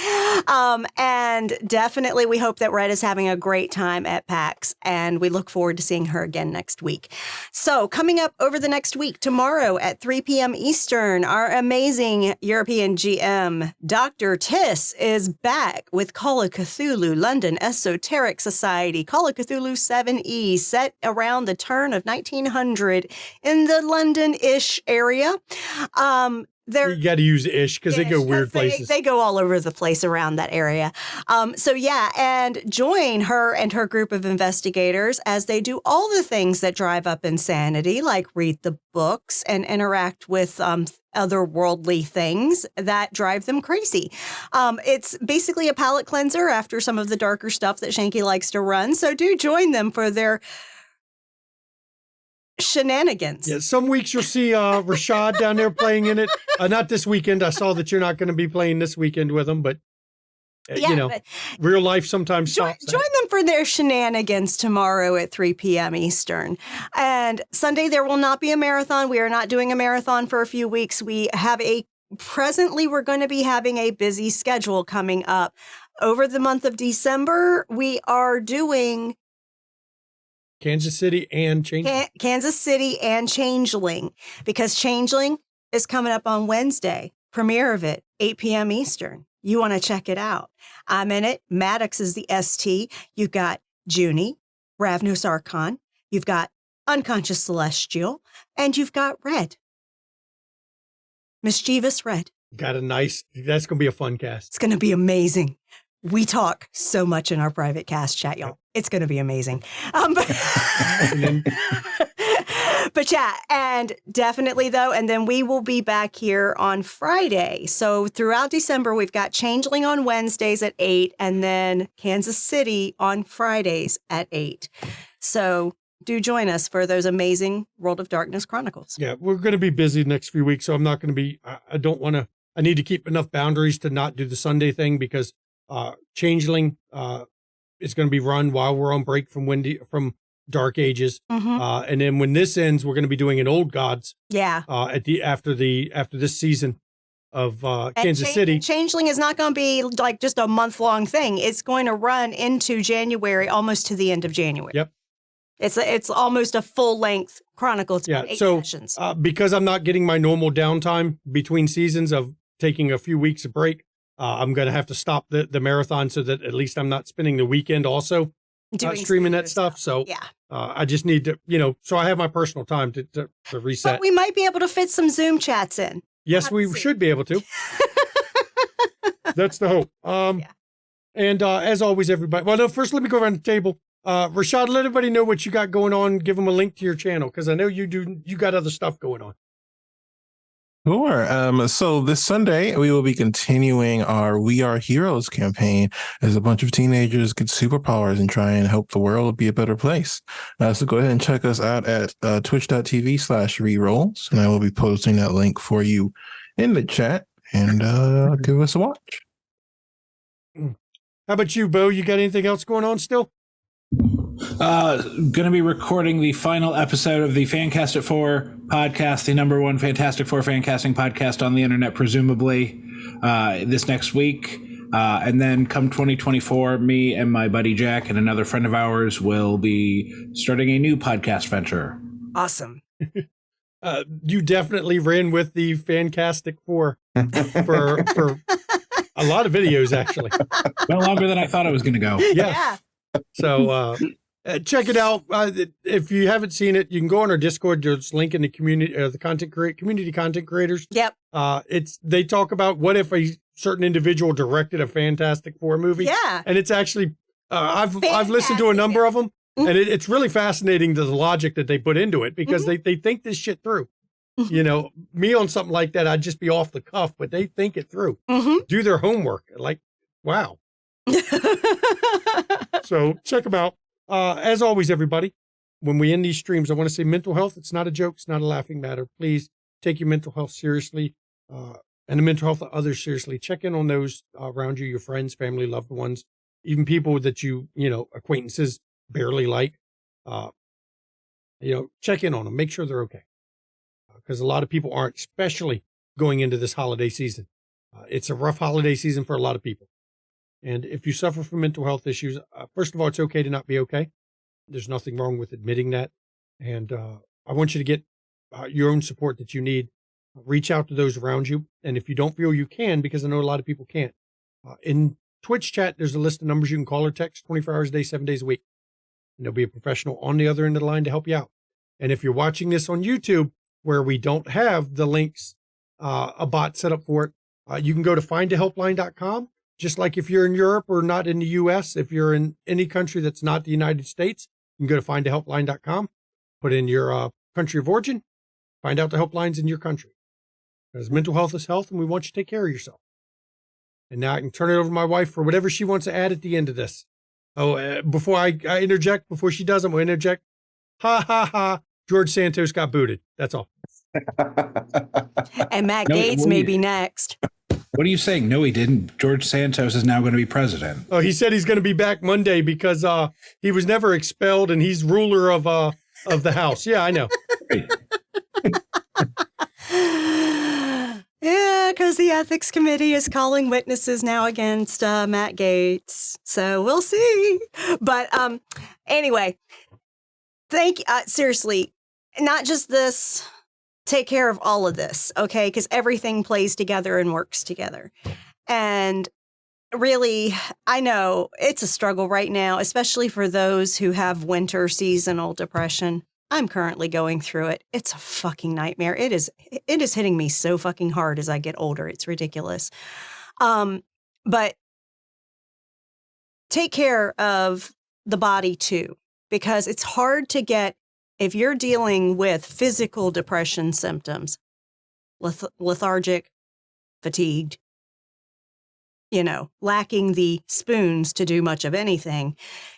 And definitely, we hope that Red is having a great time at PAX. And we look forward to seeing her again next week. So coming up over the next week, tomorrow at 3 p.m. Eastern, our amazing European GM, Dr. Tiss, is back with Call of Cthulhu London Esoteric Society, Call of Cthulhu 7E, set around the turn of 1900 in the London-ish area. You got to use ish because they go weird places. They go all over the place around that area. And join her and her group of investigators as they do all the things that drive up insanity, like read the books and interact with otherworldly things that drive them crazy. It's basically a palate cleanser after some of the darker stuff that Shanky likes to run. So do join them for their shenanigans. Yeah, some weeks you'll see Rashad down there playing in it. Not this weekend. I saw that you're not going to be playing this weekend with them, but real life sometimes join them for their shenanigans tomorrow at 3 p.m. Eastern. And Sunday there will not be a marathon. We are not doing a marathon for a few weeks. Presently we're going to be having a busy schedule coming up. Over the month of December, we are doing Kansas City and Changeling. Kansas City and Changeling, because Changeling is coming up on Wednesday. Premiere of it, 8 p.m. Eastern. You want to check it out. I'm in it. Maddox is the ST. You've got Junie, Ravnos Archon. You've got Unconscious Celestial. And you've got Red. Mischievous Red. That's going to be a fun cast. It's going to be amazing. We talk so much in our private cast chat, y'all. It's going to be amazing. But yeah, and definitely though, and then we will be back here on Friday. So throughout December, we've got Changeling on Wednesdays at 8, and then Kansas City on Fridays at 8. So do join us for those amazing World of Darkness Chronicles. Yeah, we're going to be busy the next few weeks, so I'm not going to be, I need to keep enough boundaries to not do the Sunday thing because Changeling is going to be run while we're on break from Dark Ages. And then when this ends, we're going to be doing an Old Gods. Yeah. After this season of Kansas City. Changeling is not going to be like just a month-long thing. It's going to run into January, almost to the end of January. Yep. It's almost a full-length chronicle. It's about 8 sessions. Because I'm not getting my normal downtime between seasons of taking a few weeks of break, I'm going to have to stop the marathon so that at least I'm not spending the weekend also streaming that stuff. So yeah. I just need to, so I have my personal time to reset. But we might be able to fit some Zoom chats in. Yes, we should be able to. That's the hope. And as always, everybody. Well, no, first let me go around the table. Rashad, let everybody know what you got going on. Give them a link to your channel because I know you got other stuff going on. Sure. So this Sunday, we will be continuing our We Are Heroes campaign as a bunch of teenagers get superpowers and try and help the world be a better place. So go ahead and check us out at twitch.tv/rerolls, and I will be posting that link for you in the chat, and give us a watch. How about you, Bo? You got anything else going on still? Going to be recording the final episode of the Fancast at 4 podcast, the #1 Fantastic Four fancasting podcast on the internet, presumably this next week. And then come 2024, me and my buddy Jack and another friend of ours will be starting a new podcast venture. Awesome. You definitely ran with the Fantastic Four for a lot of videos, actually. Went longer than I thought it was going to go. Yeah. So check it out. If you haven't seen it, you can go on our Discord. There's a link in the community, community content creators. Yep. They talk about what if a certain individual directed a Fantastic Four movie. Yeah. And it's actually, I've listened to a number of them, and it's really fascinating the logic that they put into it because they think this shit through. Me on something like that, I'd just be off the cuff, but they think it through. Do their homework. Like, wow. So check them out. As always, everybody, when we end these streams, I want to say mental health. It's not a joke. It's not a laughing matter. Please take your mental health seriously and the mental health of others seriously. Check in on those around you, your friends, family, loved ones, even people that acquaintances barely like. Check in on them. Make sure they're okay. Because a lot of people aren't, especially going into this holiday season. It's a rough holiday season for a lot of people. And if you suffer from mental health issues, first of all, it's okay to not be okay. There's nothing wrong with admitting that. And I want you to get your own support that you need. Reach out to those around you. And if you don't feel you can, because I know a lot of people can't, in Twitch chat, there's a list of numbers you can call or text 24 hours a day, 7 days a week. And there'll be a professional on the other end of the line to help you out. And if you're watching this on YouTube, where we don't have the links, a bot set up for it, you can go to findahelpline.com. Just like if you're in Europe or not in the U.S., if you're in any country that's not the United States, you can go to findahelpline.com, put in your country of origin, find out the helplines in your country. Because mental health is health, and we want you to take care of yourself. And now I can turn it over to my wife for whatever she wants to add at the end of this. Before I interject, before she does, I'm going to interject. Ha, ha, ha. George Santos got booted. That's all. And Matt Gaetz may be next. What are you saying? No, he didn't. George Santos is now going to be president. Oh, he said he's going to be back Monday because he was never expelled and he's ruler of the House. Yeah, I know. Yeah, because the ethics committee is calling witnesses now against Matt Gaetz. So we'll see. But anyway, seriously, not just this. Take care of all of this, okay? Because everything plays together and works together. And really, I know it's a struggle right now, especially for those who have winter seasonal depression. I'm currently going through it. It's a fucking nightmare. It is hitting me so fucking hard as I get older. It's ridiculous. But take care of the body too, because it's hard to get, if you're dealing with physical depression symptoms, lethargic, fatigued, lacking the spoons to do much of anything,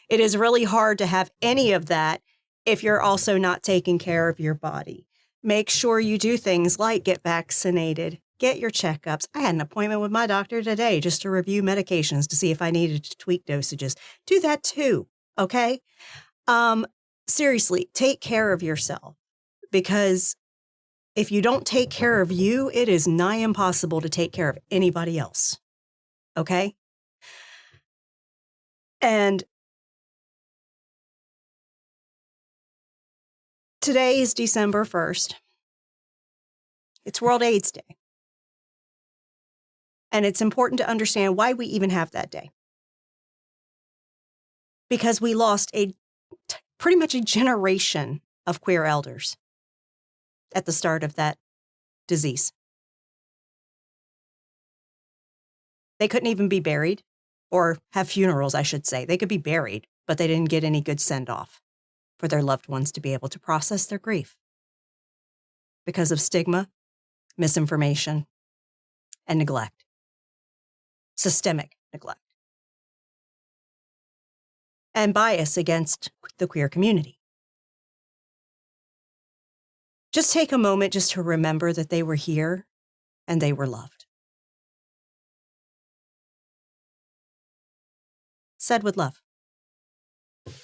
it is really hard to have any of that if you're also not taking care of your body. Make sure you do things like get vaccinated, get your checkups. I had an appointment with my doctor today just to review medications to see if I needed to tweak dosages. Do that too, okay? Seriously, take care of yourself, because if you don't take care of you, it is nigh impossible to take care of anybody else, okay? And today is December 1st. It's World AIDS Day. And it's important to understand why we even have that day. Because we lost pretty much a generation of queer elders at the start of that disease. They couldn't even be buried, or have funerals, I should say. They could be buried, but they didn't get any good send-off for their loved ones to be able to process their grief because of stigma, misinformation, and neglect. Systemic neglect. And bias against the queer community. Just take a moment just to remember that they were here and they were loved. Said with love.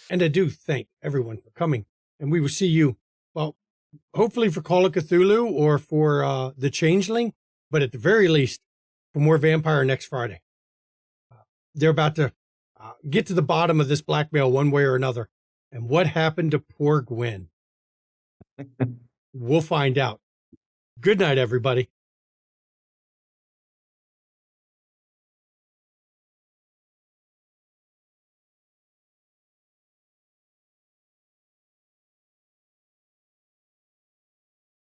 And I do thank everyone for coming. And we will see you, well, hopefully for Call of Cthulhu or for The Changeling, but at the very least, for more Vampire next Friday. They're about to get to the bottom of this blackmail one way or another. And what happened to poor Gwen? We'll find out. Good night, everybody.